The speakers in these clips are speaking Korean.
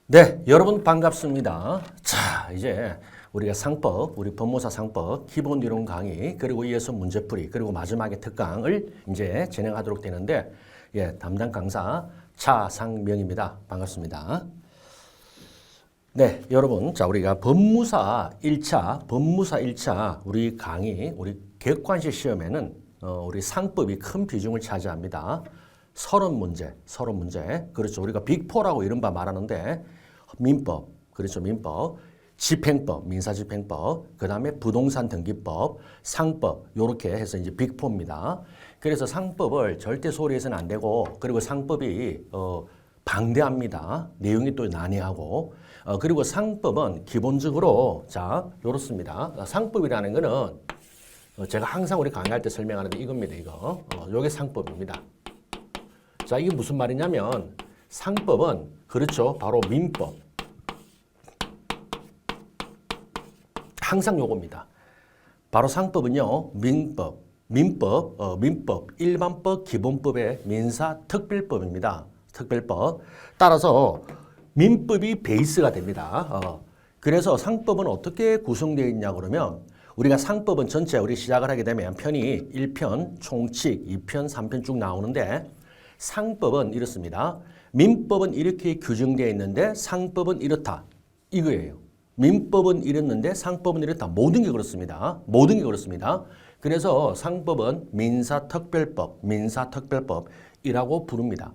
네, 여러분 반갑습니다. 자, 이제 우리가 상법, 우리 법무사 상법 기본 이론 강의, 그리고 이어서 문제풀이, 그리고 마지막에 특강을 이제 진행하도록 되는데, 담당 강사 차상명입니다. 반갑습니다. 네, 여러분, 자, 우리가 법무사 1차 우리 강의, 우리 객관식 시험에는 우리 상법이 큰 비중을 차지합니다. 서론 문제. 그렇죠. 우리가 빅4라고 이른바 말하는데, 민법, 그렇죠. 민법, 집행법, 민사집행법, 그 다음에 부동산 등기법, 상법, 요렇게 해서 이제 빅4입니다. 그래서 상법을 절대 소홀히해서는 안 되고, 그리고 상법이, 방대합니다. 내용이 또 난해하고, 그리고 상법은 기본적으로, 자, 요렇습니다. 상법이라는 거는, 제가 항상 우리 강의할 때 설명하는데 이겁니다, 이거. 요게 상법입니다. 자, 이게 무슨 말이냐면 상법은 그렇죠. 바로 민법. 항상 요겁니다. 바로 상법은요. 민법, 일반법, 기본법의 민사 특별법입니다. 특별법. 따라서 민법이 베이스가 됩니다. 그래서 상법은 어떻게 구성되어 있냐 그러면 우리가 상법은 전체 우리 시작을 하게 되면 편이 1편, 총칙, 2편, 3편 쭉 나오는데 상법은 이렇습니다. 민법은 이렇게 규정되어 있는데 상법은 이렇다. 이거예요. 민법은 이랬는데 상법은 이렇다. 모든 게 그렇습니다. 모든 게 그렇습니다. 그래서 상법은 민사특별법이라고 부릅니다.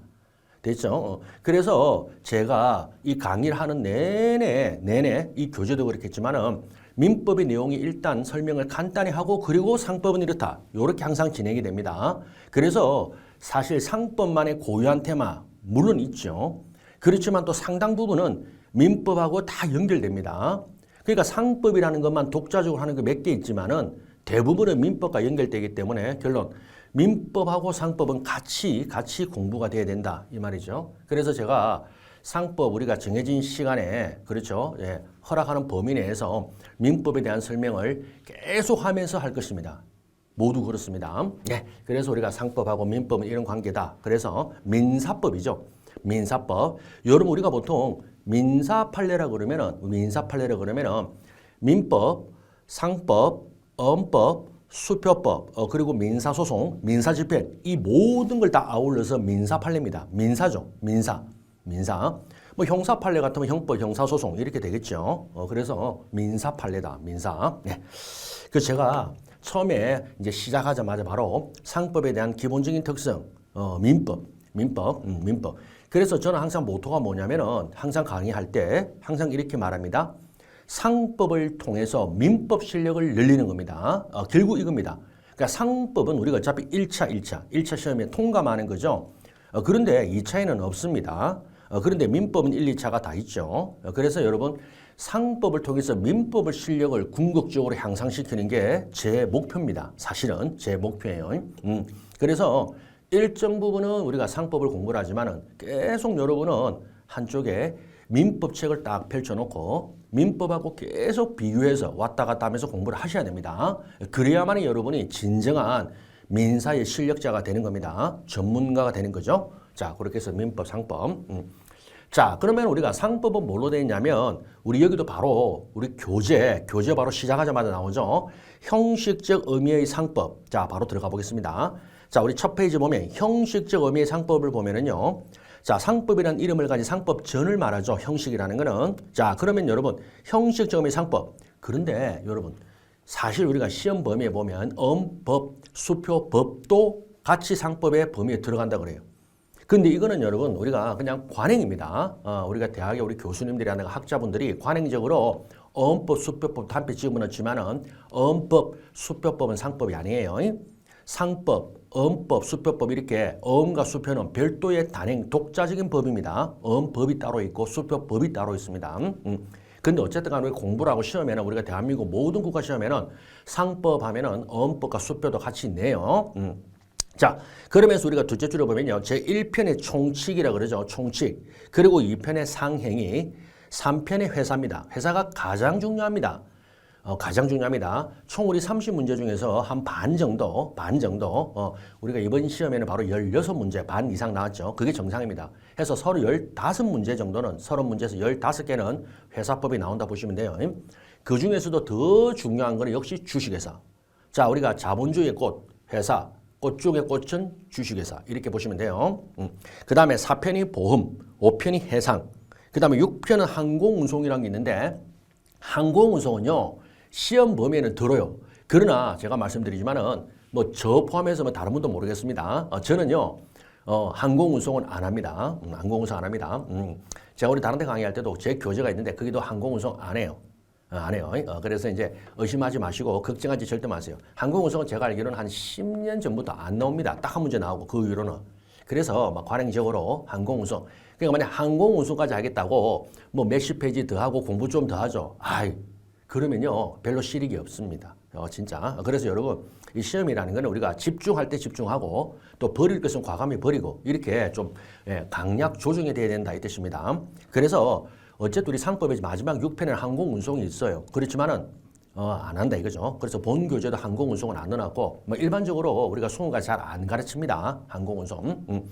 됐죠? 그래서 제가 이 강의를 하는 내내 이 교재도 그렇겠지만은 민법의 내용이 일단 설명을 간단히 하고 그리고 상법은 이렇다. 이렇게 항상 진행이 됩니다. 그래서 사실 상법만의 고유한 테마 물론 있죠. 그렇지만 또 상당 부분은 민법하고 다 연결됩니다. 그러니까 상법이라는 것만 독자적으로 하는 거 몇 개 있지만은 대부분은 민법과 연결되기 때문에 결론 민법하고 상법은 같이 공부가 돼야 된다 이 말이죠. 그래서 제가 상법 우리가 정해진 시간에 그렇죠. 허락하는 범위 내에서 민법에 대한 설명을 계속 하면서 할 것입니다. 모두 그렇습니다. 그래서 우리가 상법하고 민법은 이런 관계다. 그래서 민사법이죠. 민사법. 여러분 우리가 보통 민사판례라 그러면은 민법, 상법, 엄법, 수표법, 그리고 민사소송, 민사집행 이 모든 걸 다 아울러서 민사판례입니다. 민사죠. 민사. 뭐 형사판례 같으면 형법, 형사소송 이렇게 되겠죠. 그래서 민사판례다. 민사. 그래서 제가 처음에 이제 시작하자마자 바로 상법에 대한 기본적인 특성, 민법. 그래서 저는 항상 모토가 뭐냐면은 항상 강의할 때 항상 이렇게 말합니다. 상법을 통해서 민법 실력을 늘리는 겁니다. 결국 이겁니다. 그러니까 상법은 우리가 어차피 1차 시험에 통과하는 거죠. 그런데 2차에는 없습니다. 그런데 민법은 1, 2차가 다 있죠. 그래서 여러분 상법을 통해서 민법의 실력을 궁극적으로 향상시키는 게 제 목표입니다. 사실은 제 목표예요. 그래서 일정 부분은 우리가 상법을 공부를 하지만은 계속 여러분은 한쪽에 민법책을 딱 펼쳐놓고 민법하고 계속 비교해서 왔다 갔다 하면서 공부를 하셔야 됩니다. 그래야만 여러분이 진정한 민사의 실력자가 되는 겁니다. 전문가가 되는 거죠. 자, 그렇게 해서 민법, 상법. 자, 그러면 우리가 상법은 뭘로 되어 있냐면 우리 여기도 바로 우리 교재 바로 시작하자마자 나오죠. 형식적 의미의 상법. 자, 바로 들어가 보겠습니다. 자, 우리 첫 페이지 보면 형식적 의미의 상법을 보면은요. 자, 상법이라는 이름을 가진 상법전을 말하죠. 형식이라는 거는. 자, 그러면 여러분 형식적 의미의 상법. 그런데 여러분 사실 우리가 시험 범위에 보면 엄법, 수표법도 같이 상법의 범위에 들어간다 그래요. 근데 이거는 여러분 우리가 그냥 관행입니다. 우리가 대학의 우리 교수님들이나 학자분들이 관행적으로 엄법, 수표법 한 표 집어넣지만은 엄법, 수표법은 상법이 아니에요. 상법, 엄법, 수표법 이렇게 엄과 수표는 별도의 단행 독자적인 법입니다. 엄법이 따로 있고 수표법이 따로 있습니다. 근데 어쨌든 간에 공부를 하고 시험에는 우리가 대한민국 모든 국가 시험에는 상법 하면은 엄법과 수표도 같이 있네요. 자, 그러면서 우리가 둘째 줄을 보면요. 제1편의 총칙이라 그러죠. 총칙. 그리고 2편의 상행위, 3편의 회사입니다. 회사가 가장 중요합니다. 가장 중요합니다. 총 우리 30문제 중에서 한 반 정도, 우리가 이번 시험에는 바로 16문제 반 이상 나왔죠. 그게 정상입니다. 해서 서로 15문제 정도는, 30문제에서 15개는 회사법이 나온다 보시면 돼요. 그 중에서도 더 중요한 거는 역시 주식회사. 자, 우리가 자본주의의 꽃, 회사, 꽃 중의 꽃은 주식회사. 이렇게 보시면 돼요. 그 다음에 4편이 보험, 5편이 해상, 그 다음에 6편은 항공운송이라는 게 있는데, 항공운송은요, 시험 범위에는 들어요. 그러나 제가 말씀드리지만은 뭐 저 포함해서 뭐 다른 분도 모르겠습니다. 저는요, 항공운송은 안 합니다. 항공운송 안 합니다. 제가 우리 다른 데 강의할 때도 제 교재가 있는데 거기도 항공운송 안 해요. 안 해요. 그래서 이제 의심하지 마시고 걱정하지 절대 마세요. 항공운송은 제가 알기로는 한 10년 전부터 안 나옵니다. 딱 한 문제 나오고 그 이후로는. 그래서 막 관행적으로 항공운송. 그러니까 만약 항공운송까지 하겠다고 뭐 몇십 페이지 더 하고 공부 좀 더 하죠. 아이, 그러면요 별로 실익이 없습니다. 진짜. 그래서 여러분 이 시험이라는 거는 우리가 집중할 때 집중하고 또 버릴 것은 과감히 버리고 이렇게 좀 강약 조정이 돼야 된다 이 뜻입니다. 그래서 어쨌든 우리 상법의 마지막 6편에는 항공운송이 있어요. 그렇지만은 안 한다 이거죠. 그래서 본 교재도 항공운송은 안 넣어놨고 뭐 일반적으로 우리가 수험까지 잘 안 가르칩니다. 항공운송.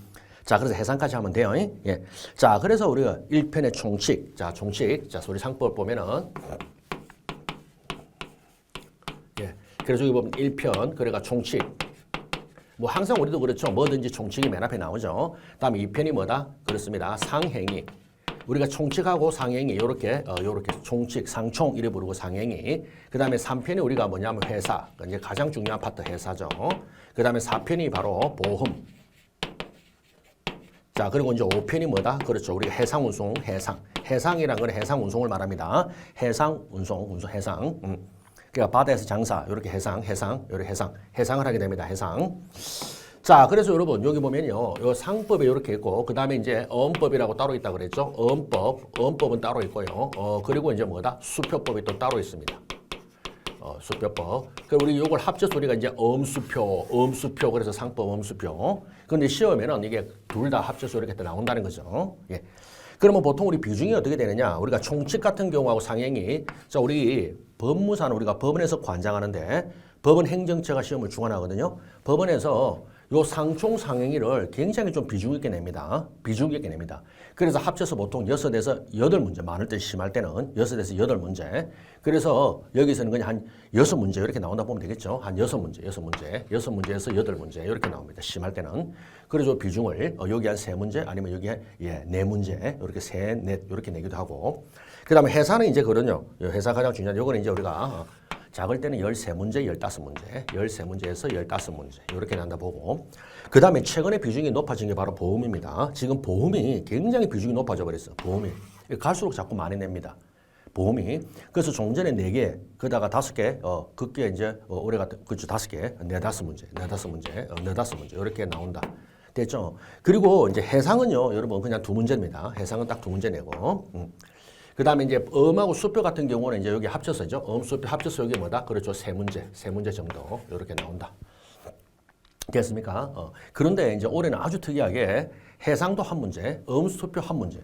자, 그래서 해상까지 하면 돼요. 예. 자, 그래서 우리가 1편의 총칙. 자, 총칙. 자, 우리 상법 보면은 예. 그래서 여기 보면 1편, 그래가 총칙. 뭐 항상 우리도 그렇죠. 뭐든지 총칙이 맨 앞에 나오죠. 다음에 2편이 뭐다? 그렇습니다. 상행위. 우리가 총칙하고 상행위 요렇게 총칙, 상총 이래 부르고 상행위. 그다음에 3편이 우리가 뭐냐면 회사. 이제 가장 중요한 파트 회사죠. 그다음에 4편이 바로 보험. 자, 그리고 이제 5편이 뭐다? 그렇죠. 우리가 해상운송, 해상. 해상이라는 건 해상운송을 말합니다. 해상운송, 해상. 그러니까 바다에서 장사, 이렇게 이렇게 해상을 하게 됩니다. 해상. 자, 그래서 여러분 여기 보면요, 요 상법에 이렇게 있고, 그 다음에 이제 어음법이라고 따로 있다 그랬죠. 어음법은 따로 있고요. 그리고 이제 뭐다? 수표법이 또 따로 있습니다. 수표법. 그럼 우리 요걸 합쳐서 우리가 이제 어음수표, 그래서 상법 어음수표. 근데 시험에는 이게 둘 다 합쳐서 이렇게 또 나온다는 거죠. 예. 그러면 보통 우리 비중이 어떻게 되느냐? 우리가 총칙 같은 경우하고 상행이, 자, 우리 법무사는 우리가 법원에서 관장하는데 법원 행정처가 시험을 주관하거든요. 법원에서 요 상총 상행위를 굉장히 좀 비중 있게 냅니다. 비중 있게 냅니다. 그래서 합쳐서 보통 6에서 8문제, 많을 때 심할 때는 6에서 8문제. 그래서 여기서는 그냥 한 6문제 이렇게 나온다 보면 되겠죠. 한 6문제에서 8문제 이렇게 나옵니다. 심할 때는. 그래서 비중을 여기 한 3문제 아니면 여기 한 4문제 이렇게 3, 4 이렇게 내기도 하고. 그 다음에 회사는 이제 그러냐. 회사 가장 중요한 요거는 이제 우리가 작을 때는 13문제, 15문제, 13문제에서 15문제 이렇게 난다 보고, 그 다음에 최근에 비중이 높아진 게 바로 보험입니다. 지금 보험이 굉장히 비중이 높아져 버렸어요. 보험이 갈수록 자꾸 많이 냅니다. 보험이. 그래서 좀 전에 4개, 그다가 5개, 그게 이제 올해가 그죠 5개, 4-5문제 이렇게 나온다. 됐죠? 그리고 이제 해상은요, 여러분 그냥 2문제입니다. 해상은 딱 2문제 내고. 그 다음에 이제 음하고 수표 같은 경우는 이제 여기 합쳐서죠. 수표 합쳐서 여기 뭐다? 그렇죠. 3문제 정도 이렇게 나온다. 됐습니까? 그런데 이제 올해는 아주 특이하게 해상도 1문제, 수표 1문제.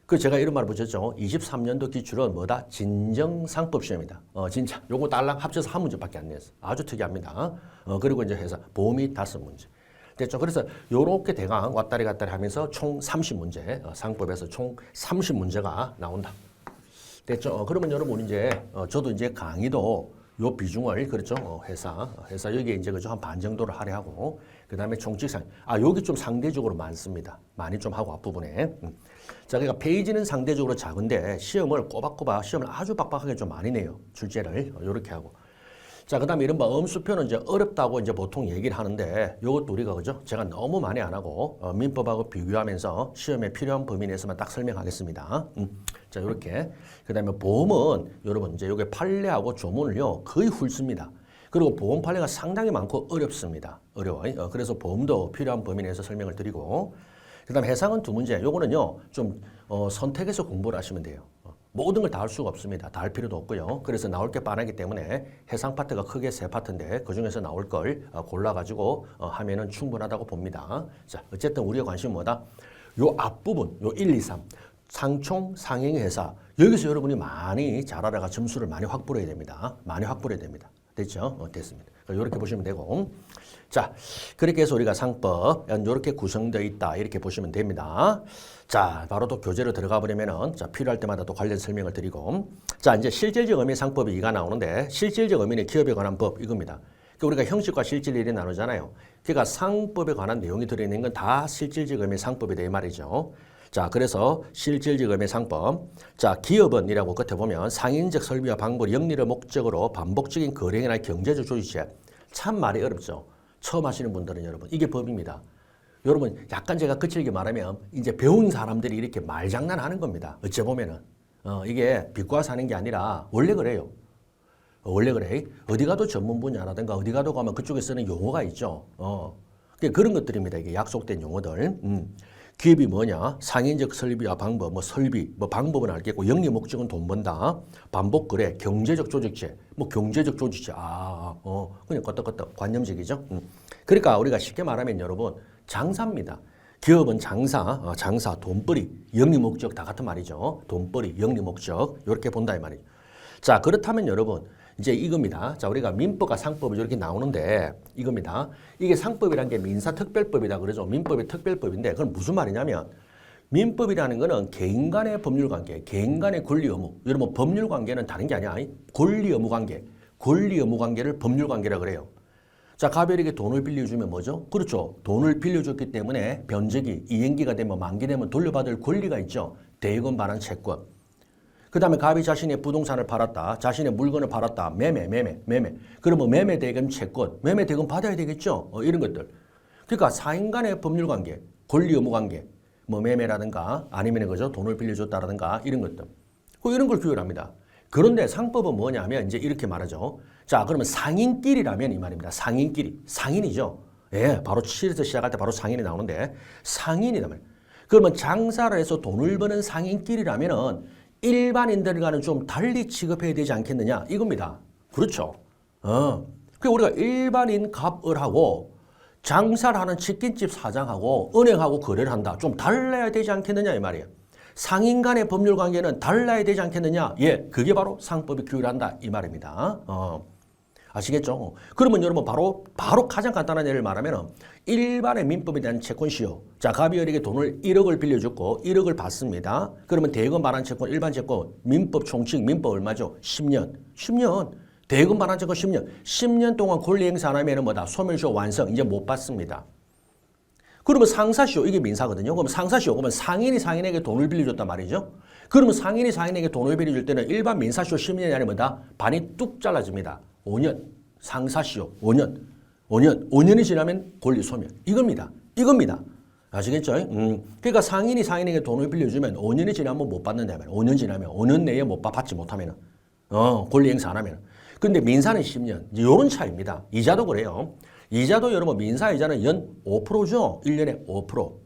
그 제가 이런 말을 붙였죠. 23년도 기출은 뭐다? 진정상법 시험이다. 진짜 요거 딸랑 합쳐서 1문제밖에 안 냈어. 아주 특이합니다. 그리고 이제 해서 보험이 5문제. 됐죠. 그래서 요렇게 대강 왔다리 갔다리 하면서 총 30문제, 상법에서 총 30문제가 나온다. 됐죠. 그러면 여러분 이제 저도 이제 강의도 요 비중을 그렇죠. 회사 여기에 이제 그죠 한 반 정도를 할애하고, 그 다음에 총칙상 여기 좀 상대적으로 많습니다. 많이 좀 하고 앞부분에. 자, 그러니까 페이지는 상대적으로 작은데 시험을 꼬박꼬박 시험을 아주 빡빡하게 좀 많이 내요. 출제를 요렇게 하고. 자, 그 다음에 이른바 음수표는 이제 어렵다고 이제 보통 얘기를 하는데, 요것도 우리가 그죠? 제가 너무 많이 안 하고, 민법하고 비교하면서 시험에 필요한 범위 내에서만 딱 설명하겠습니다. 자, 요렇게. 그 다음에 보험은 여러분 이제 요게 판례하고 조문을요, 거의 훑습니다. 그리고 보험 판례가 상당히 많고 어렵습니다. 어려워요. 그래서 보험도 필요한 범위 내에서 설명을 드리고, 그 다음에 해상은 2문제. 요거는요, 좀, 선택해서 공부를 하시면 돼요. 모든 걸 다 할 수가 없습니다. 다 할 필요도 없고요. 그래서 나올 게 뻔하기 때문에 해상 파트가 크게 3파트인데 그중에서 나올 걸 골라가지고 하면은 충분하다고 봅니다. 자, 어쨌든 우리의 관심은 뭐다? 요 앞부분, 요 1, 2, 3. 상총, 상행회사. 여기서 여러분이 많이 잘 알아가 점수를 많이 확보해야 됩니다. 많이 확보해야 됩니다. 됐죠? 됐습니다. 이렇게 보시면 되고. 자, 그렇게 해서 우리가 상법 이렇게 구성되어 있다. 이렇게 보시면 됩니다. 자, 바로 또 교재로 들어가 버리면은 자, 필요할 때마다 또 관련 설명을 드리고. 자, 이제 실질적 의미 상법이 이가 나오는데 실질적 의미는 기업에 관한 법 이겁니다. 우리가 형식과 실질 일이 나누잖아요. 그러니까 상법에 관한 내용이 들어있는 건 다 실질적 의미 상법이다 이 말이죠. 자, 그래서 실질적 의미 상법. 자, 기업은 이라고 끝에 보면 상인적 설비와 방법, 영리를 목적으로 반복적인 거래나 경제적 조직체. 참 말이 어렵죠. 처음 하시는 분들은 여러분 이게 법입니다. 여러분 약간 제가 거칠게 말하면 이제 배운 사람들이 이렇게 말장난하는 겁니다. 어째 보면은 이게 비꼬아서 하는 게 아니라 원래 그래요. 원래 그래. 어디 가도 전문 분야라든가 어디 가도 가면 그쪽에 쓰는 용어가 있죠. 그런 것들입니다. 이게 약속된 용어들. 기업이 뭐냐? 상인적 설비와 방법, 뭐 설비, 뭐 방법은 알겠고 영리 목적은 돈 번다. 반복 거래, 경제적 조직체, 뭐 경제적 조직체. 그냥 껐덕껐덕 관념식이죠. 그러니까 우리가 쉽게 말하면 여러분 장사입니다. 기업은 장사, 장사, 돈벌이, 영리 목적 다 같은 말이죠. 돈벌이, 영리 목적 이렇게 본다 이 말이죠. 자, 그렇다면 여러분 이제 이겁니다. 자, 우리가 민법과 상법이 이렇게 나오는데 이겁니다. 이게 상법이란 게 민사특별법이다 그러죠. 민법의 특별법인데 그건 무슨 말이냐면 민법이라는 거는 개인 간의 법률 관계, 개인 간의 권리 의무. 여러분 법률 관계는 다른 게 아니야. 권리 의무 관계. 권리 의무 관계를 법률 관계라 그래요. 자, 가별에게 돈을 빌려주면 뭐죠? 그렇죠. 돈을 빌려줬기 때문에 변제기, 이행기가 되면 만기되면 돌려받을 권리가 있죠. 대여금 반환 채권. 그 다음에 갑이 자신의 부동산을 팔았다. 자신의 물건을 팔았다. 매매. 그러면 매매 대금 채권. 매매 대금 받아야 되겠죠. 이런 것들. 그러니까 사인 간의 법률 관계, 권리 의무 관계, 뭐 매매라든가 아니면 그죠 돈을 빌려줬다라든가 이런 것들. 이런 걸 규율합니다. 그런데 상법은 뭐냐면 이제 이렇게 말하죠. 자, 그러면 상인끼리라면 이 말입니다. 상인끼리. 상인이죠. 예, 바로 7에서 시작할 때 바로 상인이 나오는데 상인이라면. 그러면 장사를 해서 돈을 버는 상인끼리라면은 일반인들과는 좀 달리 취급해야 되지 않겠느냐 이겁니다. 그렇죠. 그 우리가 일반인 갑을하고 장사를 하는 치킨집 사장하고 은행하고 거래를 한다. 좀 달라야 되지 않겠느냐 이 말이에요. 상인 간의 법률 관계는 달라야 되지 않겠느냐. 예, 그게 바로 상법이 규율한다 이 말입니다. 아시겠죠? 그러면 여러분 바로 가장 간단한 예를 말하면 일반의 민법에 대한 채권시효. 자, 갑이에게 돈을 1억을 빌려줬고 1억을 받습니다. 그러면 대금 반환 채권, 일반 채권, 민법 총칙, 민법 얼마죠? 10년. 10년. 대금 반환 채권 10년. 10년 동안 권리 행사 안 하면 뭐다? 소멸시효 완성. 이제 못 받습니다. 그러면 상사시효, 이게 민사거든요. 그럼 상사시효, 그러면 상인이 상인에게 돈을 빌려줬단 말이죠. 그러면 상인이 상인에게 돈을 빌려줄 때는 일반 민사시효 10년이 아니면 뭐다? 반이 뚝 잘라집니다. 5년. 상사시효 5년. 5년이 지나면 권리 소멸. 이겁니다. 아시겠죠? 그러니까 상인이 상인에게 돈을 빌려주면 5년이 지나면 못 받는다면 5년 지나면 5년 내에 받지 못하면 권리 행사 안 하면. 근데 민사는 10년. 이런 차이입니다. 이자도 그래요. 이자도 여러분 민사 이자는 연 5%죠. 1년에 5%.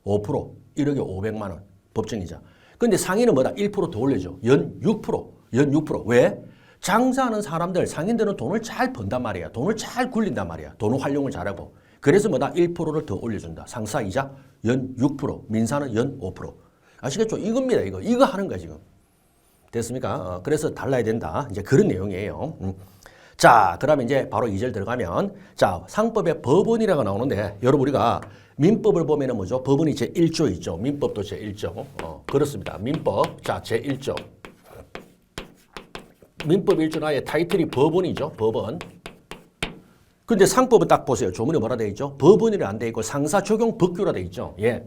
1억에 500만 원. 법정이자. 근데 상인은 뭐다? 1% 더 올려줘. 연 6%. 왜? 장사하는 사람들, 상인들은 돈을 잘 번단 말이야. 돈을 잘 굴린단 말이야. 돈을 활용을 잘하고. 그래서 뭐다? 1%를 더 올려준다. 상사이자 연 6%, 민사는 연 5%. 아시겠죠? 이겁니다. 이거 하는 거야, 지금. 됐습니까? 그래서 달라야 된다. 이제 그런 내용이에요. 자, 그러면 이제 바로 2절 들어가면, 자, 상법에 법원이라고 나오는데, 여러분 우리가 민법을 보면은 뭐죠? 법원이 제1조 있죠. 민법도 제1조. 그렇습니다. 민법. 자, 제1조. 민법 1조 아예 타이틀이 법원이죠. 법원. 근데 상법은 딱 보세요. 조문에 뭐라 되어 있죠? 법원이라 안 되어 있고 상사 적용 법규라 되어 있죠. 예.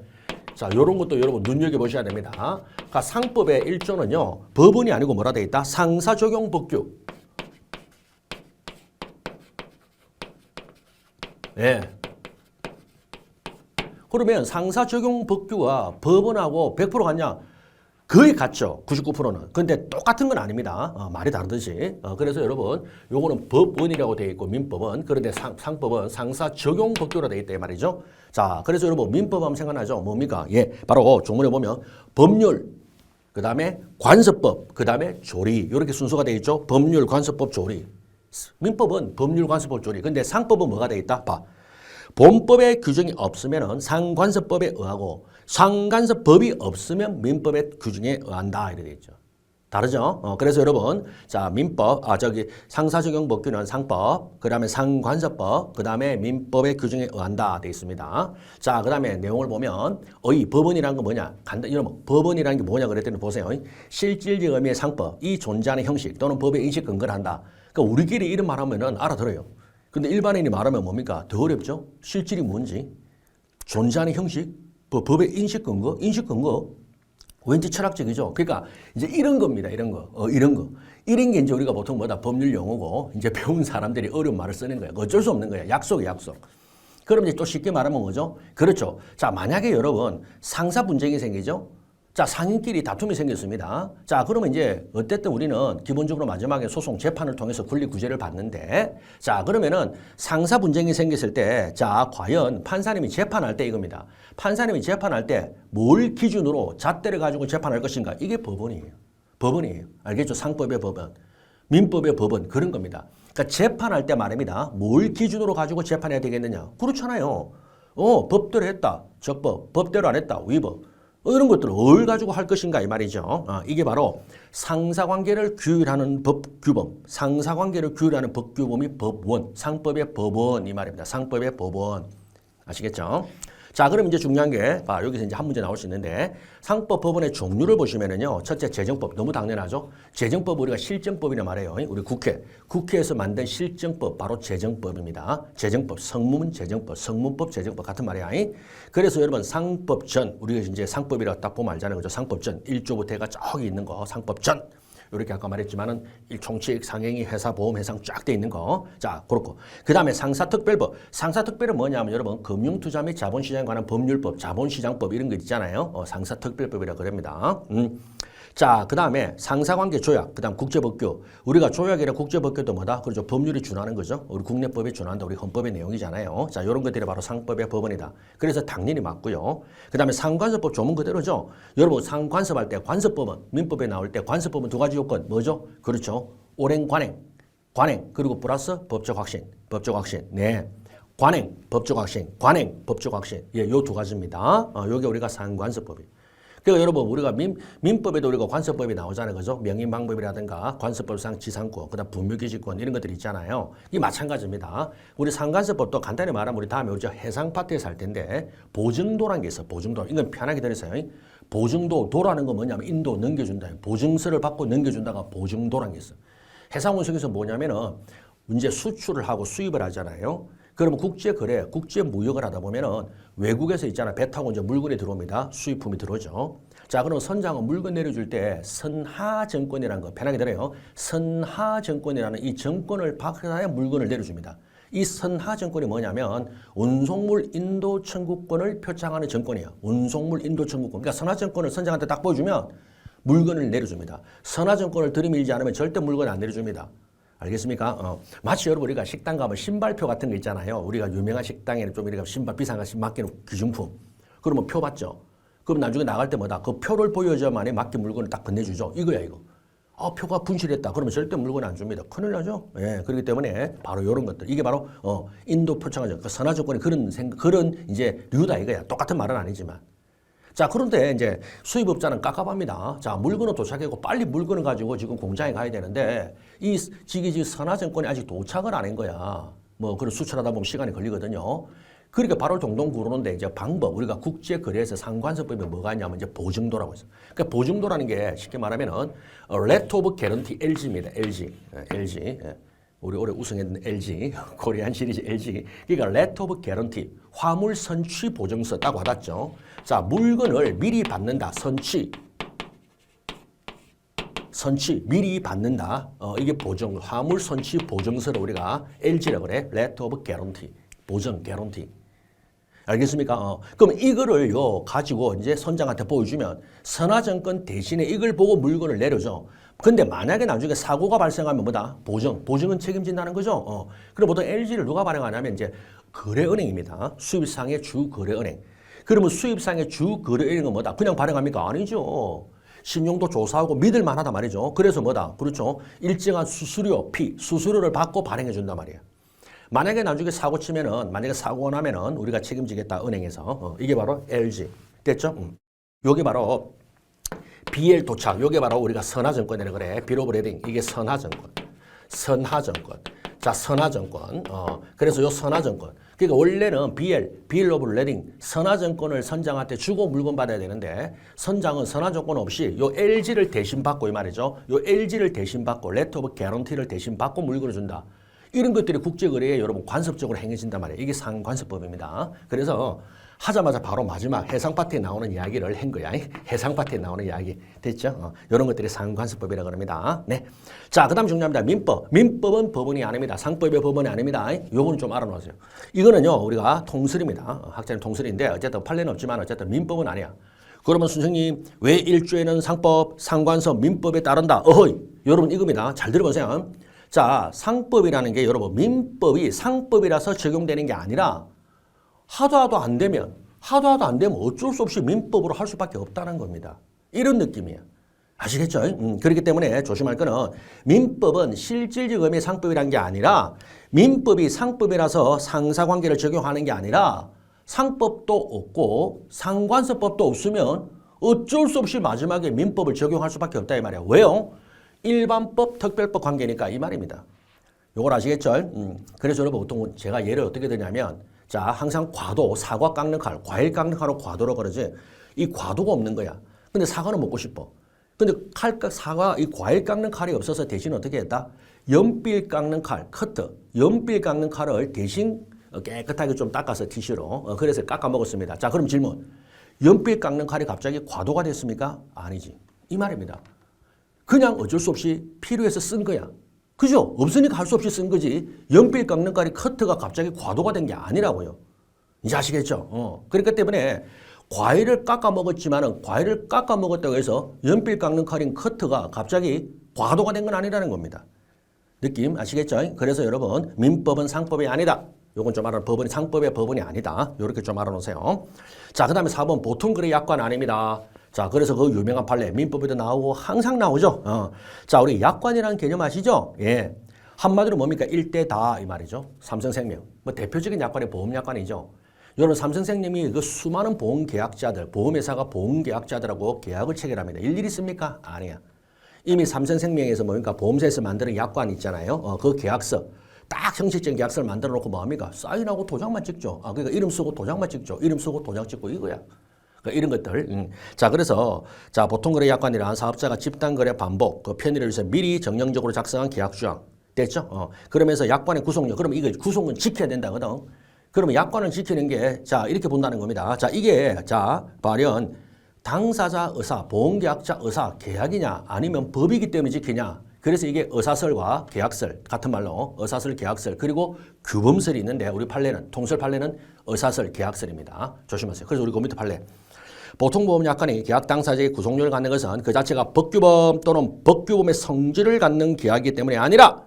자, 요런 것도 여러분 눈여겨보셔야 됩니다. 그러니까 상법의 1조는요. 법원이 아니고 뭐라 되어 있다? 상사 적용 법규. 예. 그러면 상사 적용 법규가 법원하고 100% 같냐? 거의 같죠. 99%는. 근데 똑같은 건 아닙니다. 말이 다르듯이. 그래서 여러분 요거는 법원이라고 되어 있고 민법은 그런데 상법은 상사 적용 법규로 되어 있다 이 말이죠. 자, 그래서 여러분 민법 하면 생각나죠? 뭡니까? 예, 바로 조문에 보면 법률, 그 다음에 관습법, 그 다음에 조리 이렇게 순서가 되어 있죠. 법률, 관습법, 조리. 민법은 법률, 관습법, 조리. 근데 상법은 뭐가 되어 있다? 봐. 본법의 규정이 없으면 상관서법에 의하고 상관서법이 없으면 민법의 규정에 의한다 이렇게 돼 있죠. 다르죠? 그래서 여러분, 자, 민법, 상사적용법규는 상법, 그 다음에 상관서법, 그 다음에 민법의 규정에 의한다 되어 있습니다. 자, 그 다음에 내용을 보면, 법원이라는 건 뭐냐? 여러분, 법원이라는 게 뭐냐 그랬더니 보세요. 실질적 의미의 상법, 이 존재하는 형식 또는 법의 인식 근거를 한다. 그러니까 우리끼리 이런 말 하면은 알아들어요. 근데 일반인이 말하면 뭡니까? 더 어렵죠? 실질이 뭔지, 존재하는 형식, 법의 인식 근거, 왠지 철학적이죠. 그러니까 이제 이런 겁니다. 이런 거. 이런 게 이제 우리가 보통 뭐다 법률 용어고 이제 배운 사람들이 어려운 말을 쓰는 거예요. 어쩔 수 없는 거예요. 약속이에요, 약속. 그럼 이제 또 쉽게 말하면 뭐죠? 그렇죠. 자, 만약에 여러분 상사 분쟁이 생기죠? 자, 상인끼리 다툼이 생겼습니다. 자, 그러면 이제 어쨌든 우리는 기본적으로 마지막에 소송 재판을 통해서 권리구제를 받는데 자, 그러면은 상사 분쟁이 생겼을 때 자, 과연 판사님이 재판할 때 이겁니다. 판사님이 재판할 때 뭘 기준으로 잣대를 가지고 재판할 것인가? 이게 법원이에요. 알겠죠? 상법의 법원, 민법의 법원 그런 겁니다. 그러니까 재판할 때 말입니다. 뭘 기준으로 가지고 재판해야 되겠느냐? 그렇잖아요. 법대로 했다. 적법. 법대로 안 했다. 위법. 이런 것들을 뭘 가지고 할 것인가 이 말이죠. 이게 바로 상사관계를 규율하는 법규범, 상사관계를 규율하는 법규범이 법원, 상법의 법원 이 말입니다. 상법의 법원. 아시겠죠? 자, 그럼 이제 중요한 게, 여기서 이제 한 문제 나올 수 있는데, 상법 법원의 종류를 보시면은요, 첫째 재정법, 너무 당연하죠? 재정법 우리가 실정법이라 말해요. 우리 국회에서 만든 실정법, 바로 재정법입니다. 재정법, 성문 재정법, 성문법 재정법 같은 말이야. 그래서 여러분, 상법전, 우리가 이제 상법이라고 딱 보면 알잖아요. 그죠? 상법전, 1조부터 해가 저기 있는 거, 상법전. 이렇게 아까 말했지만은 총칙, 상행위, 회사, 보험, 해상 쫙 돼 있는 거. 자, 그렇고. 그 다음에 상사특별법. 상사특별은 뭐냐면 여러분, 금융투자 및 자본시장에 관한 법률법, 자본시장법 이런 거 있잖아요. 상사특별법이라고 그럽니다. 자, 그 다음에 상사관계 조약, 그 다음 국제법규. 우리가 조약이랑 국제법규도 뭐다? 그렇죠. 법률이 준하는 거죠. 우리 국내법에 준한다. 우리 헌법의 내용이잖아요. 자, 이런 것들이 바로 상법의 법원이다. 그래서 당연히 맞고요. 그 다음에 상관서법 조문 그대로죠. 여러분, 상관섭 할 때 관서법은, 민법에 나올 때 관서법은 두 가지 요건. 뭐죠? 그렇죠. 오랜 관행, 그리고 플러스 법적 확신. 네. 관행, 법적 확신. 예, 요 두 가지입니다. 요게 우리가 상관서법이에요. 그러니까 여러분 우리가 민법에도 우리가 관서법이 나오잖아요. 그죠? 명인방법이라든가 관서법상 지상권, 그다음 분묘기지권 이런 것들이 있잖아요. 이 마찬가지입니다. 우리 상관서법도 간단히 말하면 우리 다음에 우리 해상 파트에서 할 텐데 보증도라는 게 있어요. 보증도. 이건 편하게 들으세요. 보증도라는 건 뭐냐면 인도 넘겨준다. 보증서를 받고 넘겨준다가 보증도라는 게 있어요. 해상운송에서 뭐냐면은 이제 수출을 하고 수입을 하잖아요. 그러면 국제거래, 국제무역을 하다 보면은 외국에서 있잖아. 배 타고 이제 물건이 들어옵니다. 수입품이 들어오죠. 자, 그럼 선장은 물건 내려줄 때 선하증권이라는 거, 편하게 들어요. 선하증권이라는 이 정권을 받아야 물건을 내려줍니다. 이 선하증권이 뭐냐면 운송물 인도 청구권을 표창하는 정권이에요. 운송물 인도 청구권. 그러니까 선하증권을 선장한테 딱 보여주면 물건을 내려줍니다. 선하증권을 들이밀지 않으면 절대 물건 안 내려줍니다. 알겠습니까? 마치 여러분 우리가 식당 가면 신발표 같은 거 있잖아요. 우리가 유명한 식당에는 좀 이렇게 신발 비싼 거 맡기는 기준품. 그러면 표 받죠. 그럼 나중에 나갈 때 뭐다? 그 표를 보여줘야만이 맡긴 물건을 딱 건네주죠. 이거야 이거. 표가 분실했다. 그러면 절대 물건 안 줍니다. 큰일 나죠. 예, 그렇기 때문에 바로 이런 것들. 이게 바로 인도 표창하죠. 그 선하조건이 그런 이제 류다 이거야. 똑같은 말은 아니지만. 자, 그런데 이제 수입업자는 깝깝합니다. 자, 물건은 도착했고 빨리 물건을 가지고 지금 공장에 가야 되는데 지금 선화증권이 아직 도착을 안 한 거야. 그런 수출하다 보면 시간이 걸리거든요. 그러니까 바로 동동 구르는데 이제 방법, 우리가 국제거래에서 상관서법에 뭐가 있냐면 이제 보증도라고 있어요. 그러니까 보증도라는 게 쉽게 말하면은 Letter of Guarantee LG입니다. LG. 우리 올해 우승했는 LG, 코리안 시리즈 LG. 그러니까 Letter of Guarantee, 화물 선취 보증서 딱 와닿죠. 자, 물건을 미리 받는다. 선취 미리 받는다. 이게 보증, 화물 선취 보증서를 우리가 LG라고 그래. Letter of Guarantee, 보증, guarantee. 알겠습니까? 그럼 이거를 가지고 이제 선장한테 보여주면 선화증권 대신에 이걸 보고 물건을 내려줘. 근데 만약에 나중에 사고가 발생하면 뭐다? 보증은 책임진다는 거죠. 그럼 보통 LG를 누가 발행하냐면 이제 거래은행입니다. 수입상의 주거래은행. 그러면 수입상의 주거래은행은 뭐다? 그냥 발행합니까? 아니죠. 신용도 조사하고 믿을 만하다 말이죠. 그래서 뭐다? 그렇죠. 일정한 수수료를 받고 발행해 준단 말이에요. 만약에 나중에 사고 치면은 만약에 사고가 나면은 우리가 책임지겠다 은행에서 이게 바로 LG 됐죠? 여기 바로 BL 도착 요게 바로 우리가 선화증권이라 그래. 빌 오브 레딩 이게 선화증권. 선화증권. 자, 선화증권. 그래서 요 선화증권. 그러니까 원래는 빌 오브 레딩 선화증권을 선장한테 주고 물건 받아야 되는데 선장은 선화증권 없이 요 LG를 대신 받고 이 말이죠. 요 LG를 대신 받고 레터 오브 개런티를 대신 받고 물건을 준다. 이런 것들이 국제거래에 여러분 관습적으로 행해진단 말이에요. 이게 상관습법입니다. 그래서 하자마자 바로 마지막 해상 파트에 나오는 이야기를 한 거야. 해상 파트에 나오는 이야기. 됐죠? 이런 것들이 상관습법이라고 그럽니다. 네. 자, 그 다음 중요합니다. 민법. 민법은 법원이 아닙니다. 상법의 법원이 아닙니다. 요거는 좀 알아놓으세요. 이거는요, 우리가 통설입니다. 학자님 통설인데, 어쨌든 판례는 없지만, 어쨌든 민법은 아니야. 그러면 선생님, 왜 일조에는 상법, 상관서, 민법에 따른다? 어허이. 여러분, 이겁니다. 잘 들어보세요. 자, 상법이라는 게 여러분, 민법이 상법이라서 적용되는 게 아니라, 하도 안 되면 어쩔 수 없이 민법으로 할 수밖에 없다는 겁니다. 이런 느낌이에요. 아시겠죠? 그렇기 때문에 조심할 거는 민법은 실질적 의미의 상법이라는 게 아니라 민법이 상법이라서 상사관계를 적용하는 게 아니라 상법도 없고 상관서법도 없으면 어쩔 수 없이 마지막에 민법을 적용할 수밖에 없다 이 말이에요. 왜요? 일반법, 특별법 관계니까 이 말입니다. 요걸 아시겠죠? 그래서 여러분 보통 제가 예를 어떻게 드냐면 자, 항상 과도, 사과 깎는 칼, 과일 깎는 칼로 과도로 그러지. 이 과도가 없는 거야. 근데 사과는 먹고 싶어. 근데 사과, 이 과일 깎는 칼이 없어서 대신 어떻게 했다? 연필 깎는 칼, 커터. 연필 깎는 칼을 대신 깨끗하게 좀 닦아서 티슈로. 그래서 깎아 먹었습니다. 자, 그럼 질문. 연필 깎는 칼이 갑자기 과도가 됐습니까? 아니지. 이 말입니다. 그냥 어쩔 수 없이 필요해서 쓴 거야. 그죠? 없으니까 할 수 없이 쓴 거지. 연필 깎는 칼이 커트가 갑자기 과도가 된 게 아니라고요. 이제 아시겠죠? 그렇기 때문에 과일을 깎아 먹었지만은 과일을 깎아 먹었다고 해서 연필 깎는 칼인 커트가 갑자기 과도가 된 건 아니라는 겁니다. 느낌 아시겠죠? 그래서 여러분 민법은 상법이 아니다. 요건 좀 알아. 법원이 상법의 법원이 아니다. 요렇게 좀 알아놓으세요. 자, 그 다음에 4번 보통거래 약관 아닙니다. 자, 그래서 그 유명한 판례 민법에도 나오고 항상 나오죠. 자, 우리 약관이라는 개념 아시죠? 예. 한마디로 뭡니까? 일대다 이 말이죠. 삼성생명. 뭐 대표적인 약관이 보험약관이죠. 여러분 삼성생명이 그 수많은 보험계약자들, 보험회사가 보험계약자들하고 계약을 체결합니다. 일일이 씁니까? 아니야. 이미 삼성생명에서 뭡니까? 보험사에서 만드는 약관 있잖아요. 그 계약서. 딱 형식적인 계약서를 만들어 놓고 뭐합니까? 사인하고 도장만 찍죠. 그러니까 이름 쓰고 도장만 찍죠. 이름 쓰고 도장 찍고 이거야. 이런 것들. 자, 그래서 자 보통거래 약관이란 사업자가 집단거래 반복, 그 편의를 위해서 미리 정량적으로 작성한 계약조항. 됐죠? 그러면서 약관의 구속력. 그러면 이거 구속은 지켜야 된다거든. 그러면 약관을 지키는 게 자 이렇게 본다는 겁니다. 자, 이게 자 발현 당사자 의사, 보험계약자 의사 계약이냐 아니면 법이기 때문에 지키냐. 그래서 이게 의사설과 계약설 같은 말로 의사설, 계약설 그리고 규범설이 있는데 우리 판례는 통설 판례는 의사설, 계약설입니다. 조심하세요. 그래서 우리 그 밑에 판례. 보통보험 약관이 계약 당사자의 구속력을 갖는 것은 그 자체가 법규범 또는 법규범의 성질을 갖는 계약이기 때문에 아니라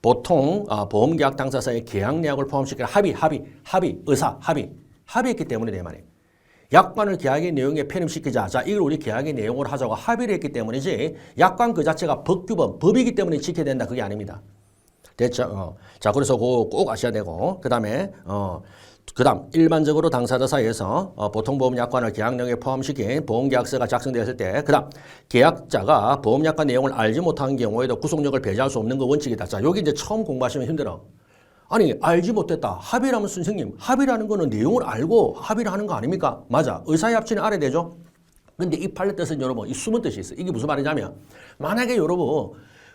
보통 보험계약 당사자의 계약 내역을 포함시키는 합의했기 때문에 내 말이에요. 약관을 계약의 내용에 편입시키자. 자, 이걸 우리 계약의 내용으로 하자고 합의를 했기 때문이지 약관 그 자체가 법규범, 법이기 때문에 지켜야 된다. 그게 아닙니다. 됐죠? 자, 그래서 그거 꼭 아셔야 되고 그 다음 일반적으로 당사자 사이에서 보통보험 약관을 계약 내용에 포함시킨 보험계약서가 작성되었을 때 그다음 계약자가 보험약관 내용을 알지 못한 경우에도 구속력을 배제할 수 없는 거 원칙이다. 자, 여기 이제 처음 공부하시면 힘들어. 아니, 알지 못했다. 합의라면 선생님, 합의라는 거는 내용을 알고 합의를 하는 거 아닙니까? 맞아. 의사의 합치는 알아야 되죠. 근데 이 판례 뜻은 여러분, 이 숨은 뜻이 있어요. 이게 무슨 말이냐면 만약에 여러분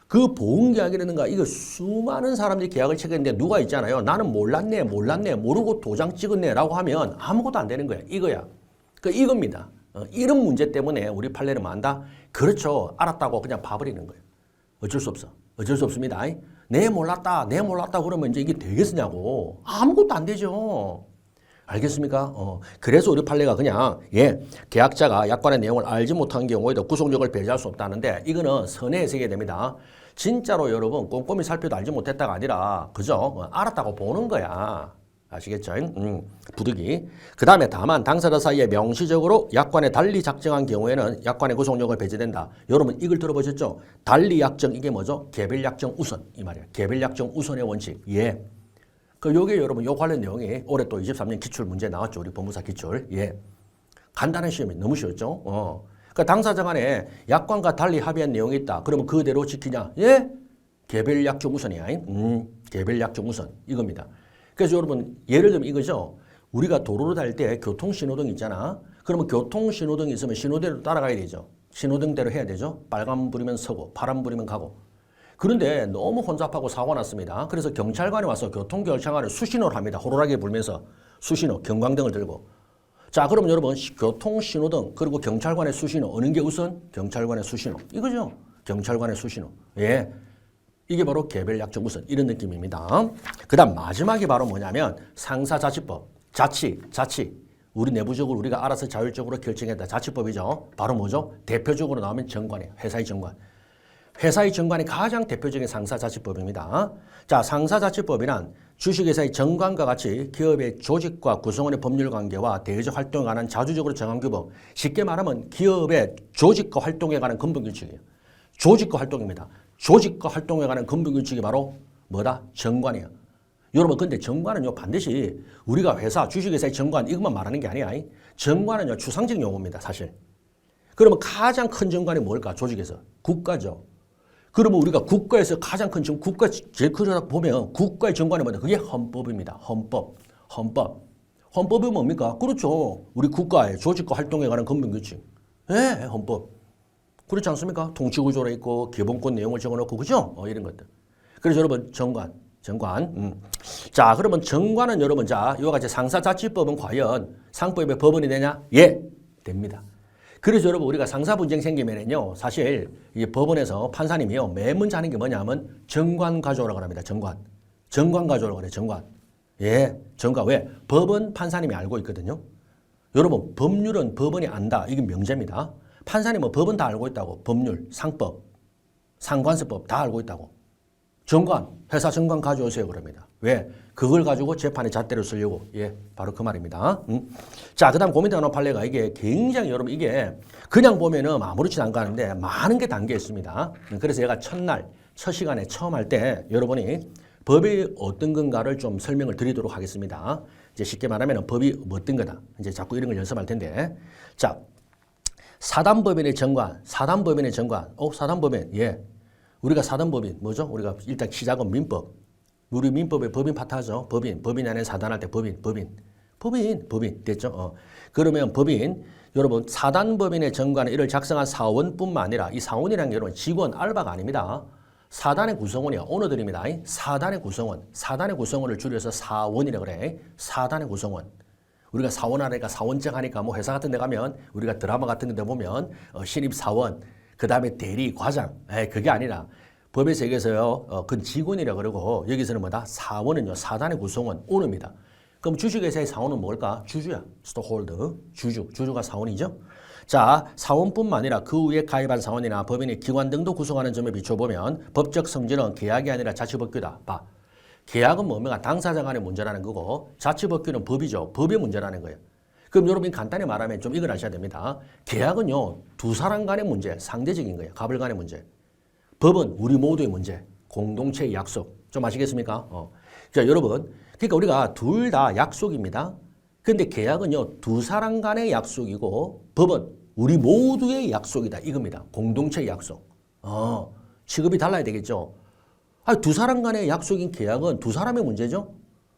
그 보험계약이라든가 이거 수많은 사람들이 계약을 체결했는데 누가 있잖아요. 나는 몰랐네, 모르고 도장 찍었네 라고 하면 아무것도 안 되는 거야. 이거야. 이겁니다. 이런 문제 때문에 우리 판례는 뭐한다? 그렇죠. 알았다고 그냥 봐버리는 거예요. 어쩔 수 없어. 어쩔 수 없습니다. 내 몰랐다 그러면 이제 이게 되겠느냐고. 아무것도 안 되죠. 알겠습니까? 그래서 우리 판례가 그냥 계약자가 약관의 내용을 알지 못한 경우에도 구속력을 배제할 수 없다는데 이거는 선의 해석이 됩니다. 진짜로 여러분 꼼꼼히 살펴도 알지 못했다가 아니라 그죠? 알았다고 보는 거야. 아시겠죠? 부득이. 그 다음에 다만 당사자 사이에 명시적으로 약관에 달리 작정한 경우에는 약관의 구속력을 배제된다. 여러분 이걸 들어보셨죠? 달리 약정 이게 뭐죠? 개별 약정 우선 이 말이야. 개별 약정 우선의 원칙. 요게 여러분 요 관련 내용이 올해 또 23년 기출 문제 나왔죠. 우리 법무사 기출. 예. 간단한 시험이 너무 쉬웠죠. 그러니까 당사자 간에 약관과 달리 합의한 내용이 있다. 그러면 그대로 지키냐? 예? 개별 약정 우선이야. 개별 약정 우선. 이겁니다. 그래서 여러분 예를 들면 이거죠. 우리가 도로를 달릴 때 교통신호등 있잖아. 그러면 교통신호등이 있으면 신호대로 따라가야 되죠. 신호등대로 해야 되죠. 빨간 불이면 서고 파란 불이면 가고. 그런데 너무 혼잡하고 사고가 났습니다. 그래서 경찰관이 와서 교통결차관을 수신호를 합니다. 호루라기 불면서 수신호, 경광등을 들고. 자, 그럼 여러분 교통신호등 그리고 경찰관의 수신호 어느 게 우선? 경찰관의 수신호. 이거죠. 경찰관의 수신호. 예. 이게 바로 개별 약정 우선 이런 느낌입니다. 그 다음 마지막이 바로 뭐냐면 상사자치법. 자치. 우리 내부적으로 우리가 알아서 자율적으로 결정했다. 자치법이죠. 바로 뭐죠? 대표적으로 나오면 정관이에요. 회사의 정관. 회사의 정관이 가장 대표적인 상사자치법입니다. 자, 상사자치법이란 주식회사의 정관과 같이 기업의 조직과 구성원의 법률관계와 대외적 활동에 관한 자주적으로 정한 규범. 쉽게 말하면 기업의 조직과 활동에 관한 근본규칙이에요. 조직과 활동입니다. 조직과 활동에 관한 근본규칙이 바로 뭐다? 정관이에요. 여러분 근데 정관은요 반드시 우리가 회사, 주식회사의 정관 이것만 말하는 게 아니야. 정관은요 추상적 용어입니다. 사실. 그러면 가장 큰 정관이 뭘까? 조직에서. 국가죠. 그러면 우리가 국가에서 가장 큰 국가 제일 크다고 보면 국가의 정관이 뭐냐? 그게 헌법입니다. 헌법이 뭡니까? 그렇죠. 우리 국가의 조직과 활동에 관한 근본규칙. 예, 헌법. 그렇지 않습니까? 통치구조로 있고 기본권 내용을 적어놓고 그죠? 이런 것들. 그래서 여러분 정관. 자, 그러면 정관은 여러분 자 이와 같이 상사자치법은 과연 상법의 법원이 되냐? 예, 됩니다. 그래서 여러분 우리가 상사 분쟁 생기면은요 사실 이 법원에서 판사님이요 맨 먼저 하는 게 뭐냐면 정관 가져오라고 합니다. 정관 가져오라고 그래요. 정관. 예, 정관. 왜? 법은 판사님이 알고 있거든요. 여러분 법률은 법원이 안다. 이게 명제입니다. 판사님은 법은 다 알고 있다고. 법률, 상법, 상관세법 다 알고 있다고. 정관, 회사 정관 가져오세요 그럽니다. 왜? 그걸 가지고 재판에 잣대를 쓰려고. 예, 바로 그 말입니다. 자, 그 다음 고민되는 판례가 이게 굉장히 여러분 이게 그냥 보면은 아무렇지도 않고 하는데 많은 게 담겨 있습니다. 그래서 제가 첫 시간에 처음 할 때 여러분이 법이 어떤 건가를 좀 설명을 드리도록 하겠습니다. 이제 쉽게 말하면 법이 어떤 거다. 이제 자꾸 이런 걸 연습할 텐데. 자, 사단법인의 정관. 사단법인, 예. 우리가 사단법인 뭐죠? 우리가 일단 시작은 민법. 우리 민법의 법인 파트하죠. 법인 안에 사단할 때 법인 됐죠? 그러면 법인 여러분 사단법인의 정관은 이를 작성한 사원뿐만 아니라 이 사원이라는 게 여러분 직원 알바가 아닙니다. 사단의 구성원이야. 오너들입니다. 사단의 구성원을 줄여서 사원이라 그래. 사단의 구성원. 우리가 사원하니까 사원증 하니까 뭐 회사 같은 데 가면 우리가 드라마 같은 데 보면 신입사원 그 다음에 대리, 과장. 그게 아니라 법의 세계에서요. 그건 직원이라 그러고 여기서는 뭐다? 사원은요. 사단의 구성원, 오너입니다. 그럼 주식회사의 사원은 뭘까? 주주야. 스톡홀더. 주주가 사원이죠. 자, 사원뿐만 아니라 그 위에 가입한 사원이나 법인의 기관 등도 구성하는 점에 비춰보면 법적 성질은 계약이 아니라 자치법규다. 봐. 계약은 뭡니까? 당사자 간의 문제라는 거고 자치법규는 법이죠. 법의 문제라는 거예요. 그럼 여러분 간단히 말하면 좀 이걸 아셔야 됩니다. 계약은요. 두 사람 간의 문제, 상대적인 거예요. 갑을 간의 문제. 법은 우리 모두의 문제, 공동체의 약속. 좀 아시겠습니까? 자, 여러분. 그러니까 우리가 둘 다 약속입니다. 근데 계약은요. 두 사람 간의 약속이고 법은 우리 모두의 약속이다. 이겁니다. 공동체의 약속. 취급이 달라야 되겠죠. 두 사람 간의 약속인 계약은 두 사람의 문제죠.